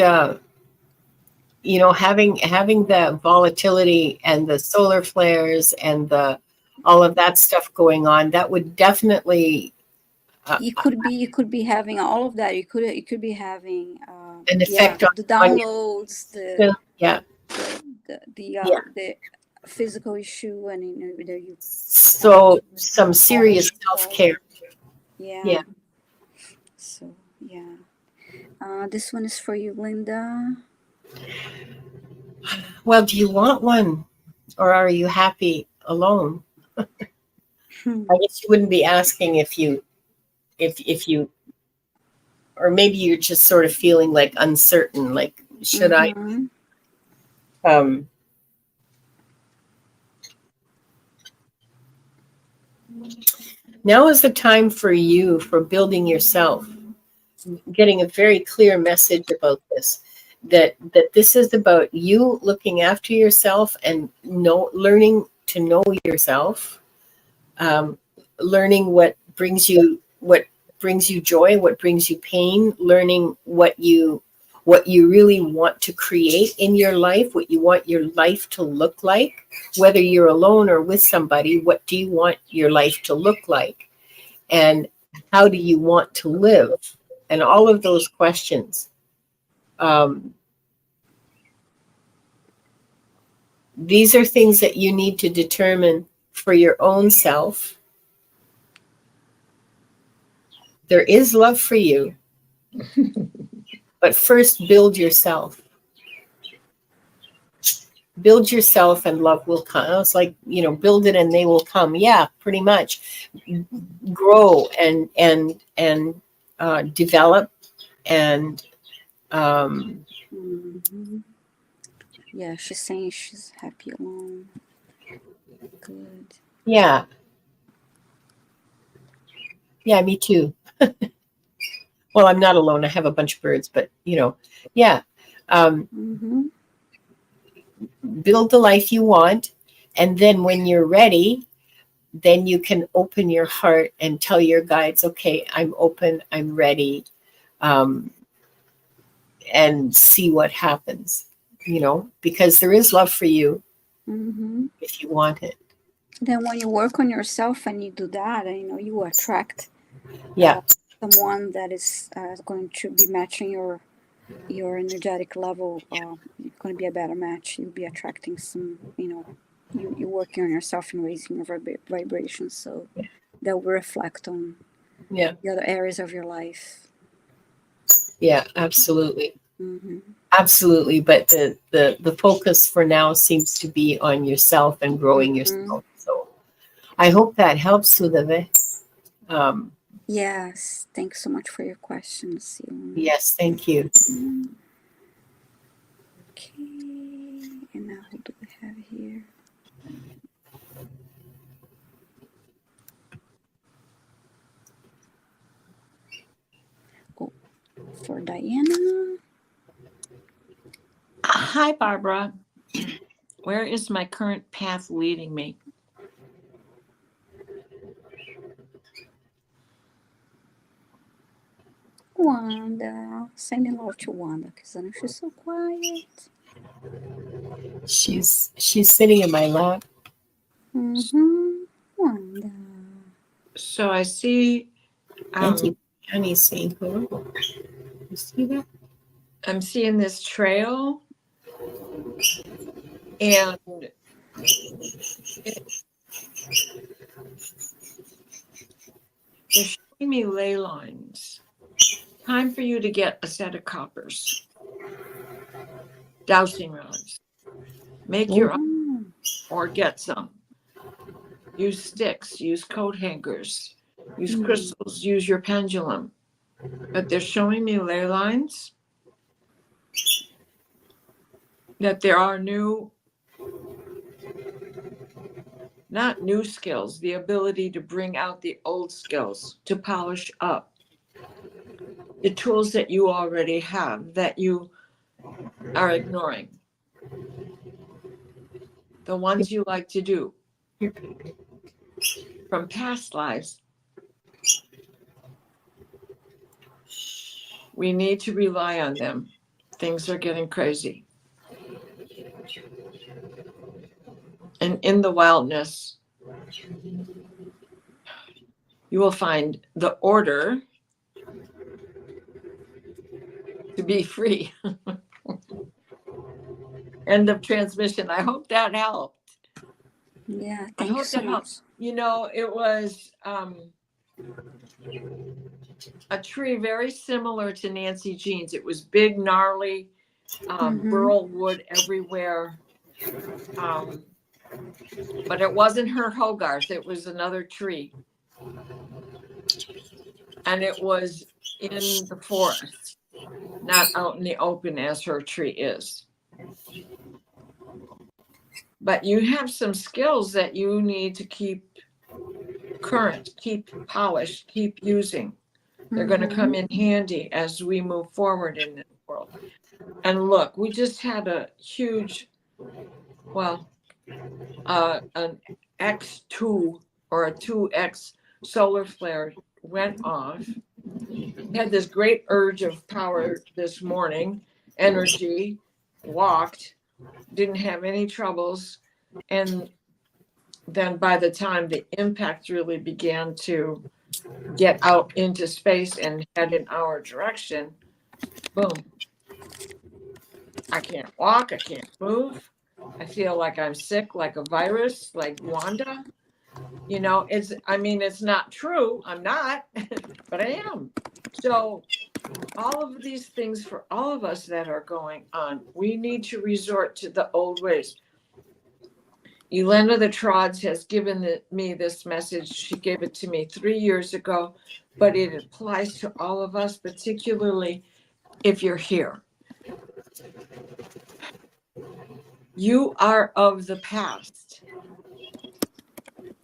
having the volatility and the solar flares and the all of that stuff going on, that would definitely You could be having all of that. You could be having an yeah, effect the on downloads, your yeah. the physical issue, and you So some serious self-care. yeah. Yeah. So yeah. This one is for you, Linda. Well, do you want one, or are you happy alone? I guess you wouldn't be asking if you or maybe you're just sort of feeling like uncertain, like, should Mm-hmm. I, now is the time for you, for building yourself, getting a very clear message about this, that this is about you looking after yourself and learning to know yourself, learning what brings you joy, what brings you pain, learning what you really want to create in your life, what you want your life to look like, whether you're alone or with somebody. What do you want your life to look like, and how do you want to live, and all of those questions. These are things that you need to determine for your own self. There is love for you, but first build yourself. Build yourself and love will come. It's like, build it and they will come. Yeah, pretty much. Grow and develop and Mm-hmm. Yeah, she's saying she's happy alone. Good. yeah, me too. Well, I'm not alone. I have a bunch of birds, but yeah. Mm-hmm. Build the life you want, and then when you're ready, then you can open your heart and tell your guides, okay, I'm open, I'm ready, and see what happens, because there is love for you Mm-hmm. if you want it. Then when you work on yourself and you do that, you attract Yeah. someone that is going to be matching your energetic level. It's going to be a better match. You'll be attracting some, you're working on yourself and raising your vibrations, so that will reflect on Yeah. the other areas of your life. Yeah, absolutely. Mm-hmm. Absolutely. But the focus for now seems to be on yourself and growing yourself. So I hope that helps, Sudhave. Yes, thanks so much for your questions. Yes, thank you. Okay, and now who do we have here? Oh, for Diana. Hi, Barbara. Where is my current path leading me? Wanda. Sending love to Wanda, because I know she's so quiet. She's sitting in my lap. Mm-hmm. Wanda. So I see. Thank you. Honey's saying hello. You see that? I'm seeing this trail, and they're showing me ley lines. Time for you to get a set of coppers, dowsing rods. Make your own or get some. Use sticks, use coat hangers, use crystals, use your pendulum. But they're showing me ley lines, that there are not new skills, the ability to bring out the old skills, to polish up the tools that you already have, that you are ignoring, the ones you like to do from past lives. We need to rely on them. Things are getting crazy. And in the wildness, you will find the order to be free. End of transmission. I hope that helped. Yeah, thank you so much. It was a tree very similar to Nancy Jean's. It was big, gnarly, burl wood everywhere. But it wasn't her Hogarth. It was another tree. And it was in the forest, not out in the open as her tree is. But you have some skills that you need to keep current, keep polished, keep using. They're going to come in handy as we move forward in this world. And look, we just had a huge, well, an X2 or a 2X solar flare went off. Had this great urge of power this morning, energy, walked, didn't have any troubles. And then by the time the impact really began to get out into space and head in our direction, boom. I can't walk, I can't move. I feel like I'm sick, like a virus, like Wanda. You know, it's not true. I'm not, but I am. So all of these things for all of us that are going on, we need to resort to the old ways. Elena the Trods has given me this message. She gave it to me 3 years ago, but it applies to all of us, particularly if you're here. You are of the past,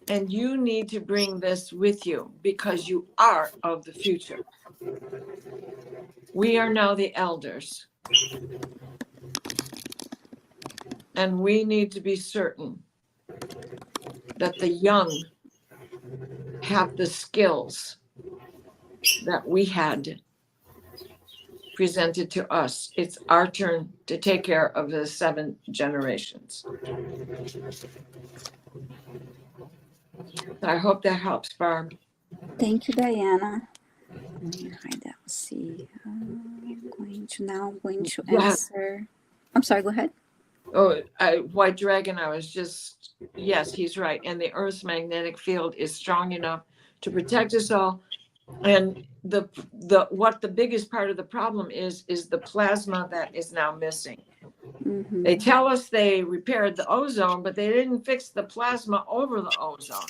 and you need to bring this with you because you are of the future. We are now the elders, and we need to be certain that the young have the skills that we had presented to us. It's our turn to take care of the 7 generations. I hope that helps, Barb. Thank you, Diana. Let me hide that. Let's see. I'm going to answer. I'm sorry, go ahead. Oh, White Dragon, yes, he's right. And the Earth's magnetic field is strong enough to protect us all. And what the biggest part of the problem is the plasma that is now missing. Mm-hmm. They tell us they repaired the ozone, but they didn't fix the plasma over the ozone.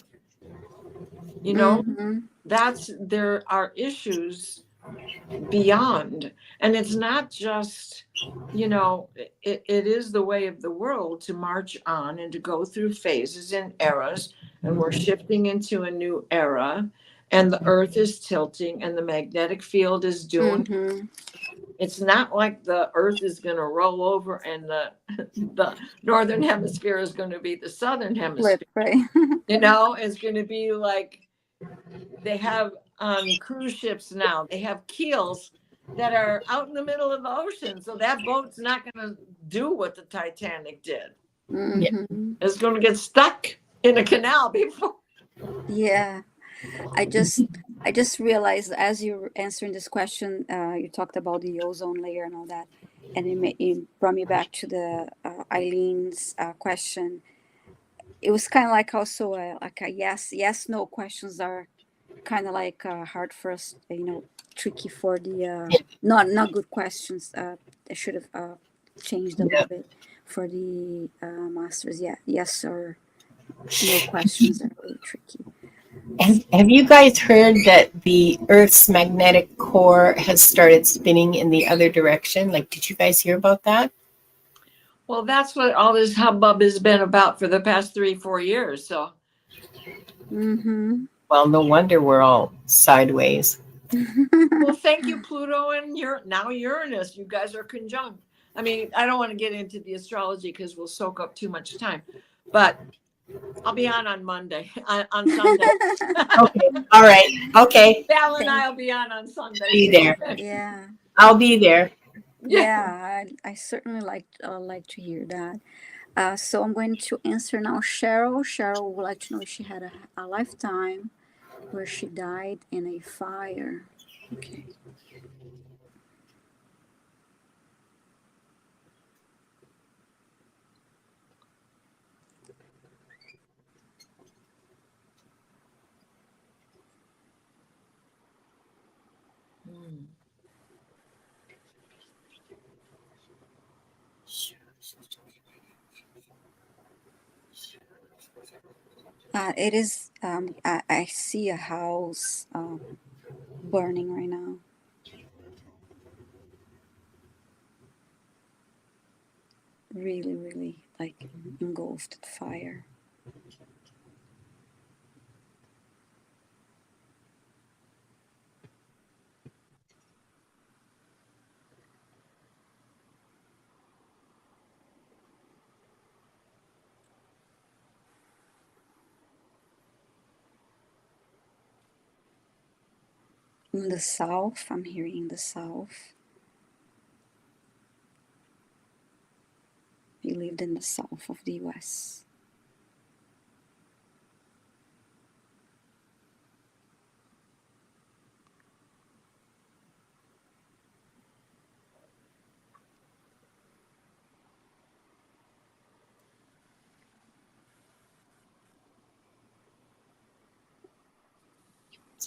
You know, there are issues beyond. And it's not just, it is the way of the world to march on and to go through phases and eras. And we're shifting into a new era. And the earth is tilting and the magnetic field is doing. It's not like the earth is going to roll over and the northern hemisphere is going to be the southern hemisphere. Right. It's going to be like they have on cruise ships now. They have keels that are out in the middle of the ocean. So that boat's not going to do what the Titanic did. It's going to get stuck in a canal before. Yeah. I just realized as you were answering this question, you talked about the ozone layer and all that, and it brought me back to the Eileen's question. It was kind of like also like a yes no questions are kind of like hard for us, tricky for the not good questions. I should have changed a little bit for the masters. Yeah, yes or no questions are really tricky. Have you guys heard that the Earth's magnetic core has started spinning in the other direction? Like, did you guys hear about that? Well, that's what all this hubbub has been about for the past 3-4 years. So, Well, no wonder we're all sideways. Well, thank you, Pluto and now Uranus. You guys are conjunct. I mean, I don't want to get into the astrology because we'll soak up too much time, but I'll be on Monday, on Sunday. Okay. All right. Okay. Val and I'll be on Sunday. Be there. Yeah. I'll be there. Yeah, I certainly like to hear that. So I'm going to answer now Cheryl. Cheryl would like to know if she had a lifetime where she died in a fire. Okay. It is. I see a house burning right now. really, really like engulfed in fire. In the south, I'm hearing in the south. He lived in the south of the US.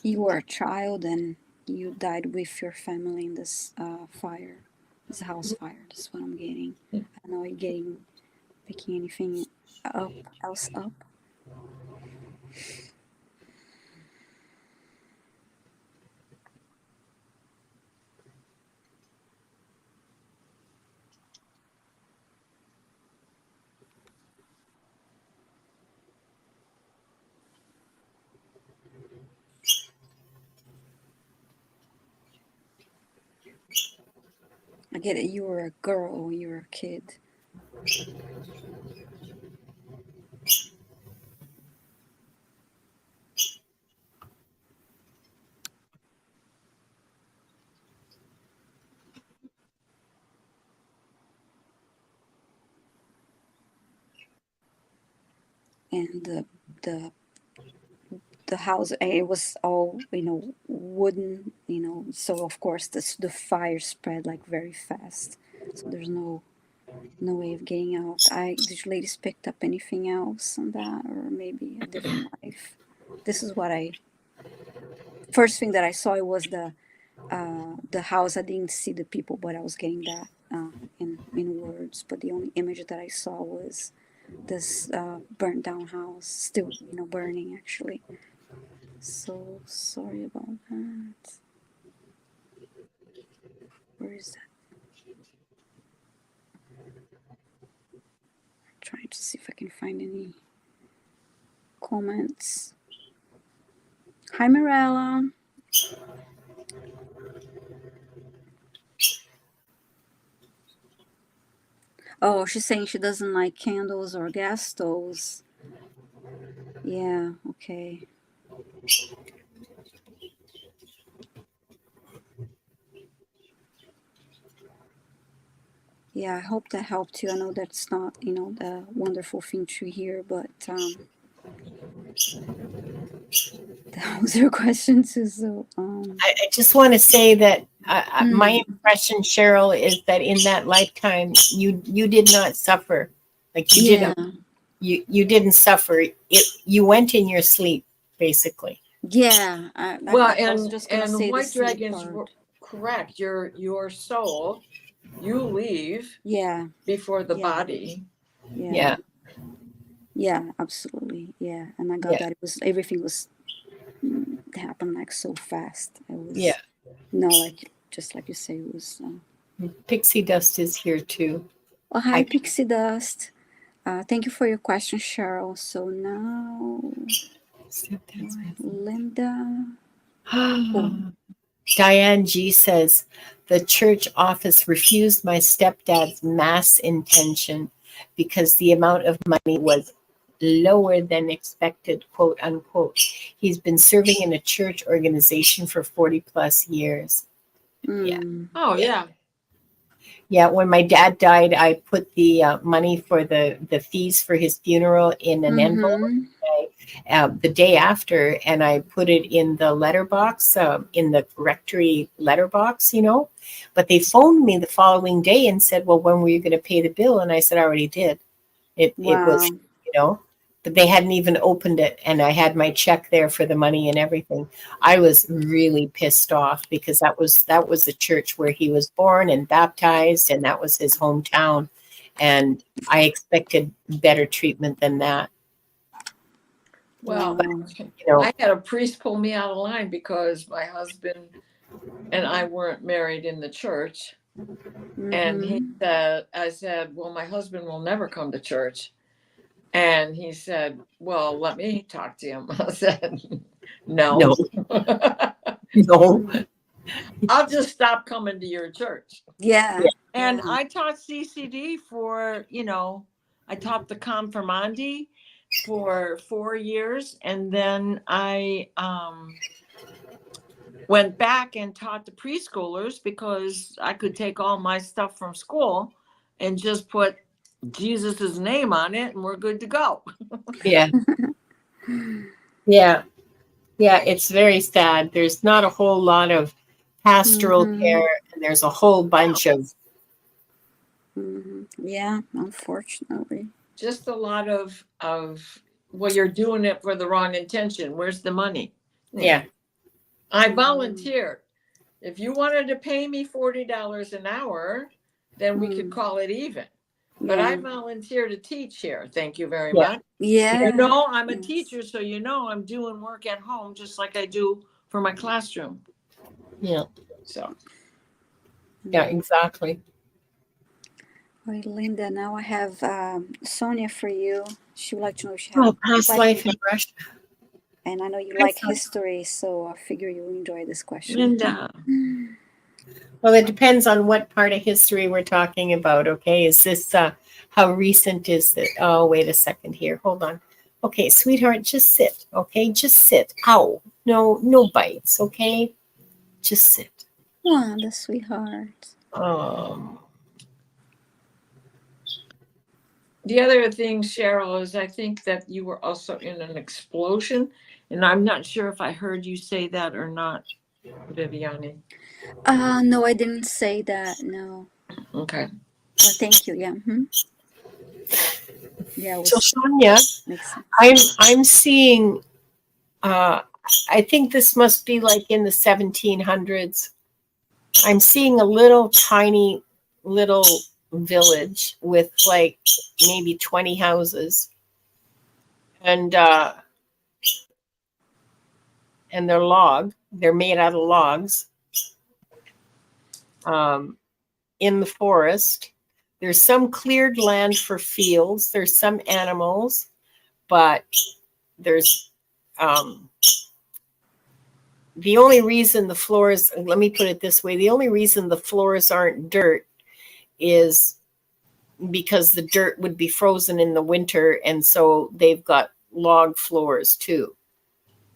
You were a child and you died with your family in this fire, this house fire. That's what I'm getting. I don't know, picking anything else up. I get it. You were a girl. You were a kid. And the house, it was all, wooden, so of course the fire spread like very fast, so there's no way of getting out. Did you ladies picked up anything else on that, or maybe a different life? This is what I first thing that I saw. It was the house. I didn't see the people, but I was getting that in words. But the only image that I saw was this burnt down house, still burning actually. So sorry about that. Where is that? I'm trying to see if I can find any comments. Hi, Mirella. Oh, she's saying she doesn't like candles or gas stoves. Yeah, okay. Yeah, I hope that helped you. I know that's not, the wonderful thing to hear, but that was your question too. So, I just want to say that my impression, Cheryl, is that in that lifetime, you did not suffer. Like you yeah, didn't. You didn't suffer. You went in your sleep, basically. yeah. I was just gonna say the White sleep Dragons part. were correct. Your soul, you leave Yeah, before the yeah, body. yeah, Yeah. absolutely. Yeah, and I got Yeah. that. It was everything was happened like so fast. It was, Yeah. like just like you say, it was. Pixie Dust is here too. Oh, hi, Pixie Dust. Thank you for your question, Cheryl. So now, Linda. Diane G says, the church office refused my stepdad's mass intention because the amount of money was lower than expected, quote unquote. He's been serving in a church organization for 40 plus years. Yeah. Oh, yeah. Yeah, when my dad died, I put the money for the fees for his funeral in an envelope the day after, and I put it in the letterbox, in the rectory letterbox, But they phoned me the following day and said, well, when were you going to pay the bill? And I said, I already did. It was, but they hadn't even opened it, and I had my check there for the money and everything. I was really pissed off because that was the church where he was born and baptized, and that was his hometown, and I expected better treatment than that. Well, I had a priest pull me out of line because my husband and I weren't married in the church. And he Mhm. said, I said, well, my husband will never come to church. And he said, well, let me talk to him. I said, no. No, no. Mm. I'll just stop coming to your church. Yeah. Yeah. And Yeah. I taught CCD for, I taught the confirmandi for 4 years. And then I went back and taught the preschoolers because I could take all my stuff from school and just put Jesus's name on it and we're good to go. Yeah. Yeah. Yeah. It's very sad. There's not a whole lot of pastoral Mhm. care, and there's a whole bunch of, Mhm. Yeah, unfortunately. Just a lot of well, you're doing it for the wrong intention. Where's the money? yeah. I Mhm. volunteered. If you wanted to pay me $40 an hour, then we could Mm. call it even. But I Yeah. volunteer to teach here. Thank you very Yeah. much. Yeah. I'm a Yes. teacher, so I'm doing work at home just like I do for my classroom. Yeah. So Yeah. Exactly. All right, Linda. Now I have Sonia for you. She would like to know if she Oh, had past life in Russia. and I know you I like thought- history, so I figure you enjoy this question. Linda. Well, it depends on what part of history we're talking about. Okay. Is this, how recent is it? Oh, wait a second here. Hold on. Okay, sweetheart, just sit. Okay. Just sit. Ow. No, no bites. Okay. Just sit. Wanda, sweetheart. Um, The other thing, Cheryl, is I think that you were also in an explosion, and I'm not sure if I heard you say that or not, Viviane. No, I didn't say that. No, Okay. but thank you. Yeah. Yeah, it so was Sonia, makes sense. I'm seeing, uh, I think this must be like in the 1700s. I'm seeing a little tiny little village with like maybe 20 houses, and they're made out of logs, in the forest. There's some cleared land for fields, there's some animals, but there's, the only reason the floors, let me put it this way, the only reason the floors aren't dirt is because the dirt would be frozen in the winter, and so they've got log floors too.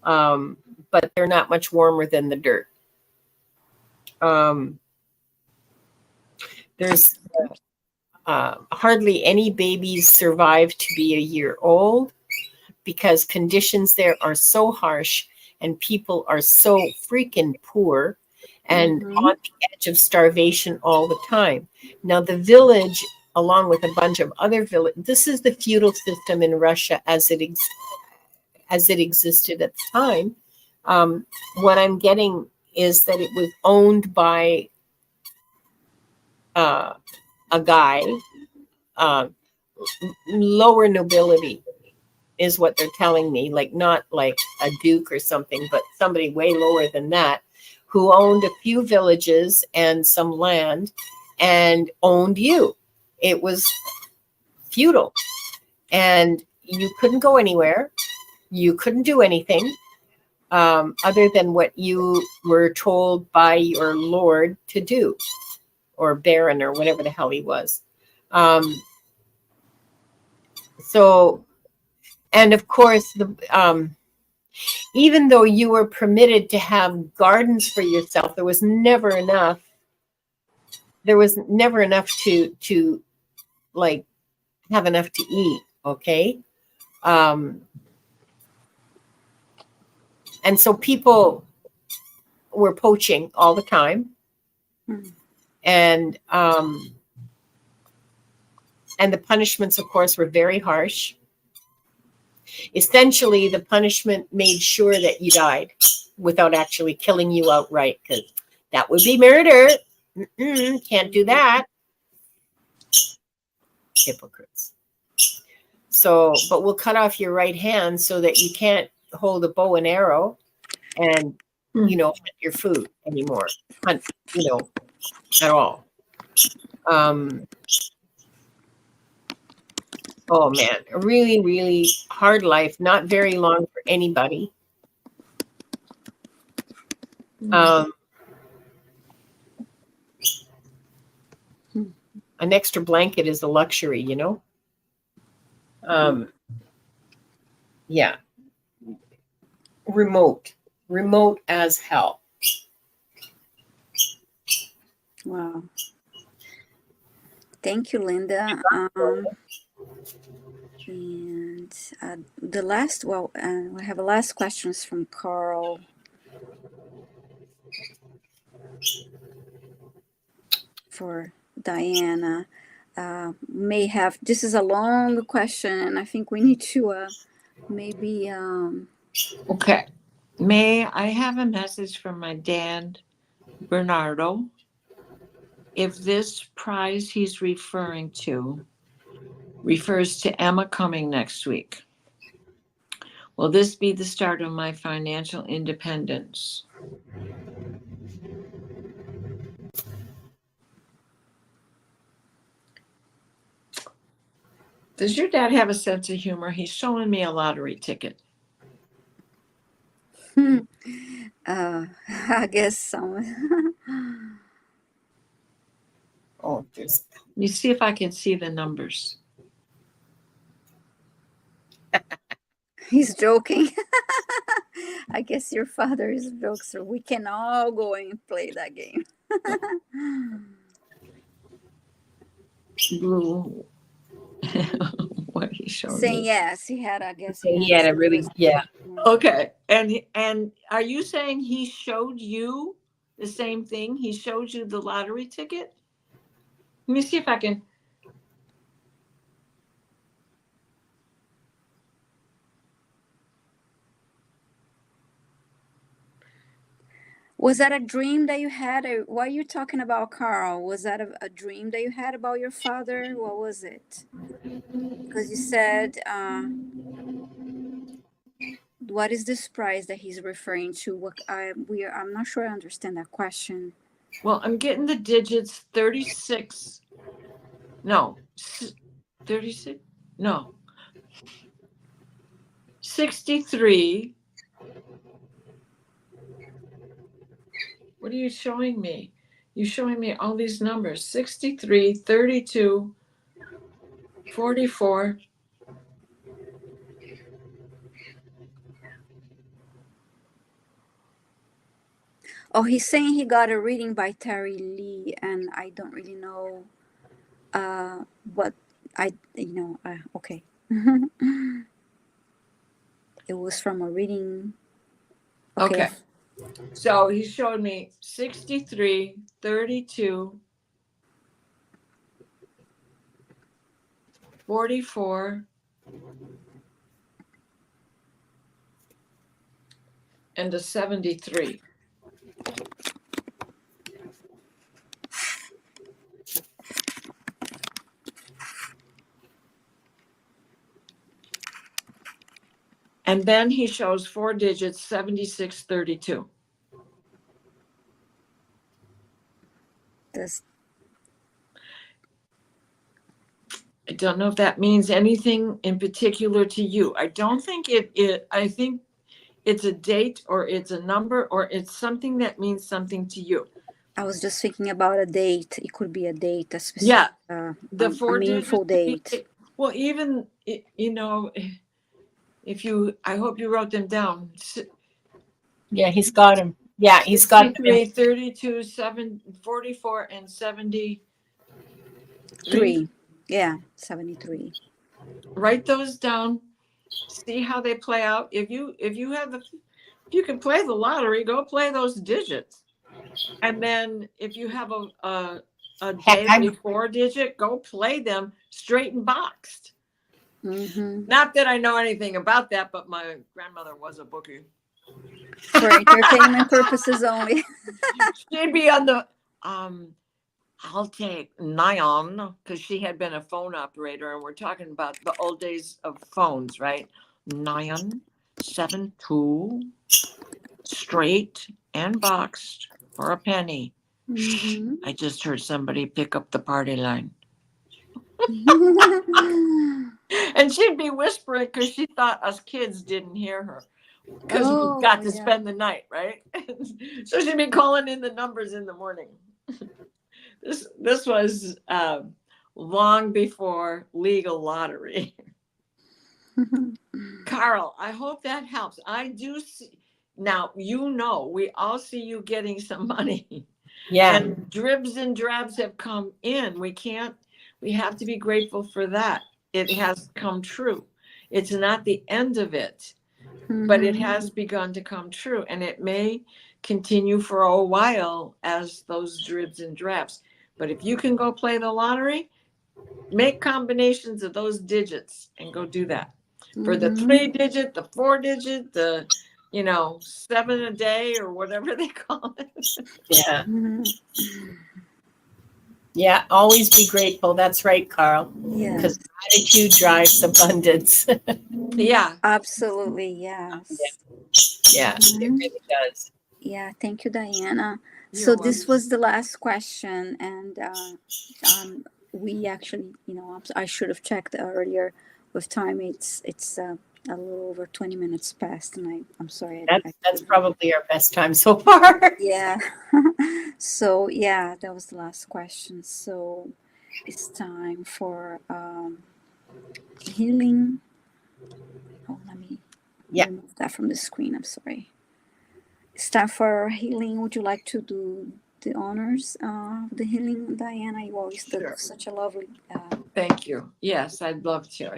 But they're not much warmer than the dirt. There's hardly any babies survive to be a year old because conditions there are so harsh and people are so freaking poor and on the edge of starvation all the time. Now, the village, along with a bunch of other villages, this is the feudal system in Russia as it existed at the time. What I'm getting is that it was owned by a guy, uh, lower nobility is what they're telling me, like not like a duke or something, but somebody way lower than that, who owned a few villages and some land and owned you. It was feudal, and you couldn't go anywhere. You couldn't do anything other than what you were told by your lord to do, or baron, or whatever the hell he was. So, and of course, even though you were permitted to have gardens for yourself, there was never enough. There was never enough to like have enough to eat. Okay. And so people were poaching all the time. And the punishments, of course, were very harsh. Essentially, the punishment made sure that you died without actually killing you outright, because that would be murder. Can't do that. Hypocrites. So, but we'll cut off your right hand so that you can't hold a bow and arrow and, hunt your food anymore. Hunt, at all. Oh man, a really, really hard life. Not very long for anybody. An extra blanket is a luxury, you know? Yeah. Remote as hell. Wow. Thank you, Linda. And the last, well, we have a last questions from Carl. For Diana. May have, this is a long question, and I think we need to maybe. Okay. May I have a message from my dad, Bernardo? If this prize he's referring to refers to Emma coming next week, will this be the start of my financial independence? Does your dad have a sense of humor? He's showing me a lottery ticket. I guess some. Oh, there's. You see if I can see the numbers. He's joking. I guess your father is joking, so we can all go and play that game. Blue. What he showed Saying me. yes, he had. I guess He had a really, yeah. Okay, and are you saying he showed you the same thing? He showed you the lottery ticket? Let me see if I can. Was that a dream that you had? What are you talking about, Carl? Was that a dream that you had about your father? What was it? Because you said, what is this prize that he's referring to? What I'm not sure I understand that question. Well, I'm getting the digits 36. No, 36. No, 63. What are you showing me? You're showing me all these numbers: 63, 32, 44. Oh, he's saying he got a reading by Terry Lee, and I don't really know what okay. It was from a reading. Okay. So he showed me 63, 32, 44, and a 73. And then he shows 4 digits, 76, 32. I don't know if that means anything in particular to you. I don't think I think it's a date, or it's a number, or it's something that means something to you. I was just thinking about a date. It could be a date, a specific, the 4 a meaningful date. Well, even, if you, I hope you wrote them down. Yeah, he's got him. Yeah, he's got 63, 32, 44, and 73. Yeah, 73. Write those down. See how they play out. If you can play the lottery, go play those digits. And then if you have a daily 4 digit, go play them straight and boxed. Mm-hmm. Not that I know anything about that, but my grandmother was a bookie. For entertainment purposes only. She'd be on the I'll take 9, because she had been a phone operator, and we're talking about the old days of phones, right? 972 straight and boxed for a penny. Mhm. I just heard somebody pick up the party line. And she'd be whispering because she thought us kids didn't hear her because we Oh, got to yeah. spend the night, right? So she'd be calling in the numbers in the morning. This was long before legal lottery. Carl, I hope that helps. I do see now, we all see you getting some money. Yeah. And dribs and drabs have come in. We have to be grateful for that. It has come true. It's not the end of it, but it has begun to come true. And it may continue for a while as those dribs and drabs. But if you can go play the lottery, make combinations of those digits and go do that. For the 3-digit, the 4-digit, the 7 a day or whatever they call it. Yeah. Yeah, always be grateful. That's right, Carl. Yeah. Because gratitude drives abundance. Yeah. Absolutely, yes. Yeah, it really does. Yeah, thank you, Diana. You're So this welcome. was the last question, and we actually, I should have checked earlier with time. It's a little over 20 minutes past, and I'm sorry. That's probably our best time so far. Yeah. So yeah, that was the last question. So it's time for healing. Oh, let me remove that from the screen. I'm sorry. It's time for healing. Would you like to do the honors of the healing, Diana? You always did such a lovely. Thank you. Yes, I'd love to.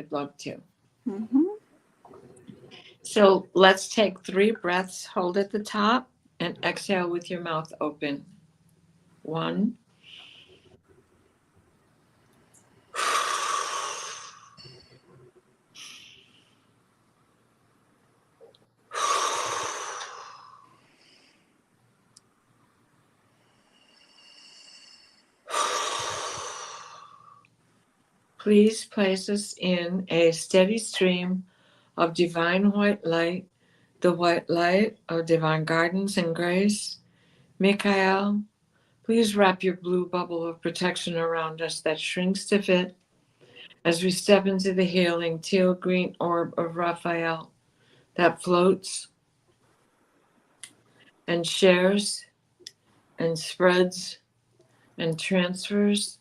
Mm-hmm. So let's take 3 breaths. Hold at the top and exhale with your mouth open. 1. Please place us in a steady stream of divine white light, the white light of divine guidance and grace. Michael, please wrap your blue bubble of protection around us that shrinks to fit as we step into the healing teal green orb of Raphael that floats and shares and spreads and transfers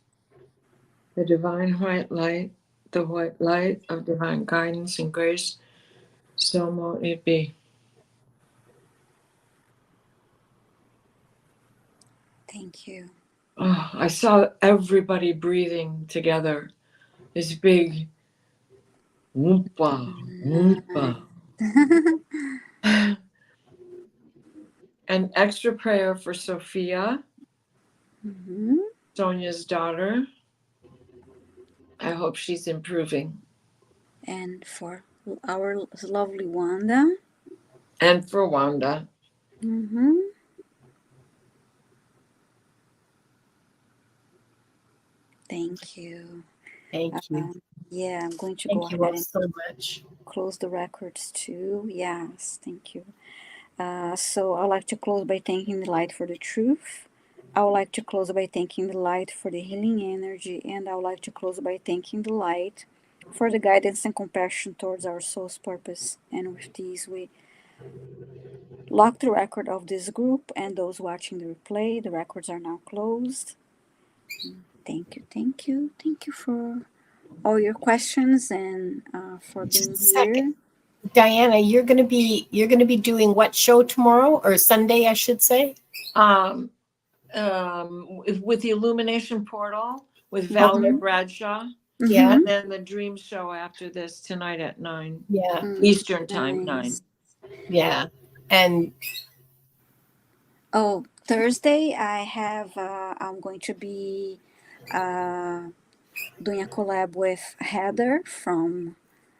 the divine white light, the white light of divine guidance and grace. So mote it be. Thank you. Oh, I saw everybody breathing together. This big whoompa, whoompa. An extra prayer for Sophia, Sonia's daughter. I hope she's improving. And for our lovely Wanda. And for Wanda. Thank you. Thank you. Yeah, I'm going to Thank go you ahead all and so much. close the records too. Yes, thank you. So I'd like to close by thanking the light for the truth. I would like to close by thanking the light for the healing energy, and I would like to close by thanking the light for the guidance and compassion towards our soul's purpose. And with these, we lock the record of this group and those watching the replay. The records are now closed. Thank you, thank you, thank you for all your questions and for being here. Diana, you're gonna be doing what show tomorrow or Sunday, I should say? With the Illumination Portal with Valerie Bradshaw. Yeah. And then the Dream Show after this tonight at 9. Yeah. Eastern time, 9. Yeah. And Thursday I have I'm going to be doing a collab with Heather from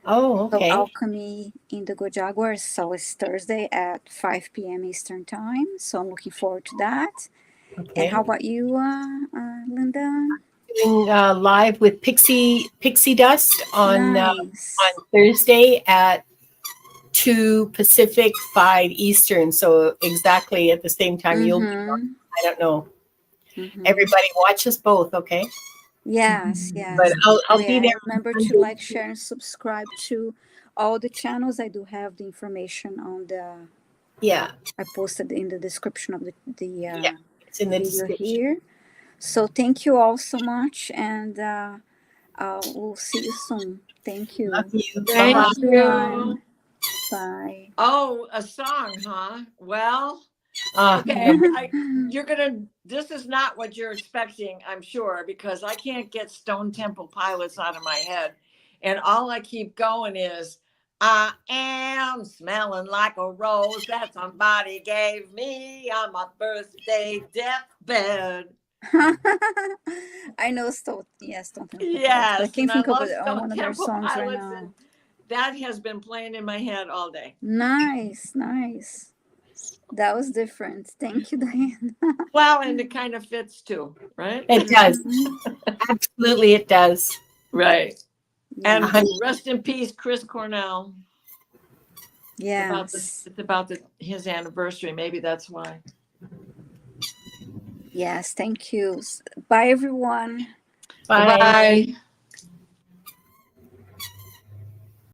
Alchemy Indigo Jaguars. So it's Thursday at 5 p.m. Eastern time. So I'm looking forward to that. Okay. And how about you, Linda? Doing live with Pixie Dust on Thursday at 2 Pacific, 5 Eastern. So exactly at the same time you'll be on. I don't know. Everybody watch us both, okay? Yes, yes. But I'll be there. Remember to like, share, and subscribe to all the channels. I do have the information on the. Yeah. I posted in the description of the It's in the video description. here. So thank you all so much, and we'll see you soon. Thank you. Love you. Thank Bye. you. Everyone. Bye. Oh, a song, huh? Well, okay. This is not what you're expecting, I'm sure, because I can't get Stone Temple Pilots out of my head. And all I keep going is, I am smelling like a rose that somebody gave me on my birthday deathbed. I know Stone. Yes, Stone Temple Pilots, Yes, but I can't and I think of love Stone one of their Temple songs right Pilots, now. and that has been playing in my head all day. Nice. That was different. Thank you, Diane. Well, and it kind of fits too, right? It does. Absolutely, it does. Right. And Yeah. rest in peace, Chris Cornell. Yes. It's about his anniversary. Maybe that's why. Yes. Thank you. Bye, everyone. Bye. Bye.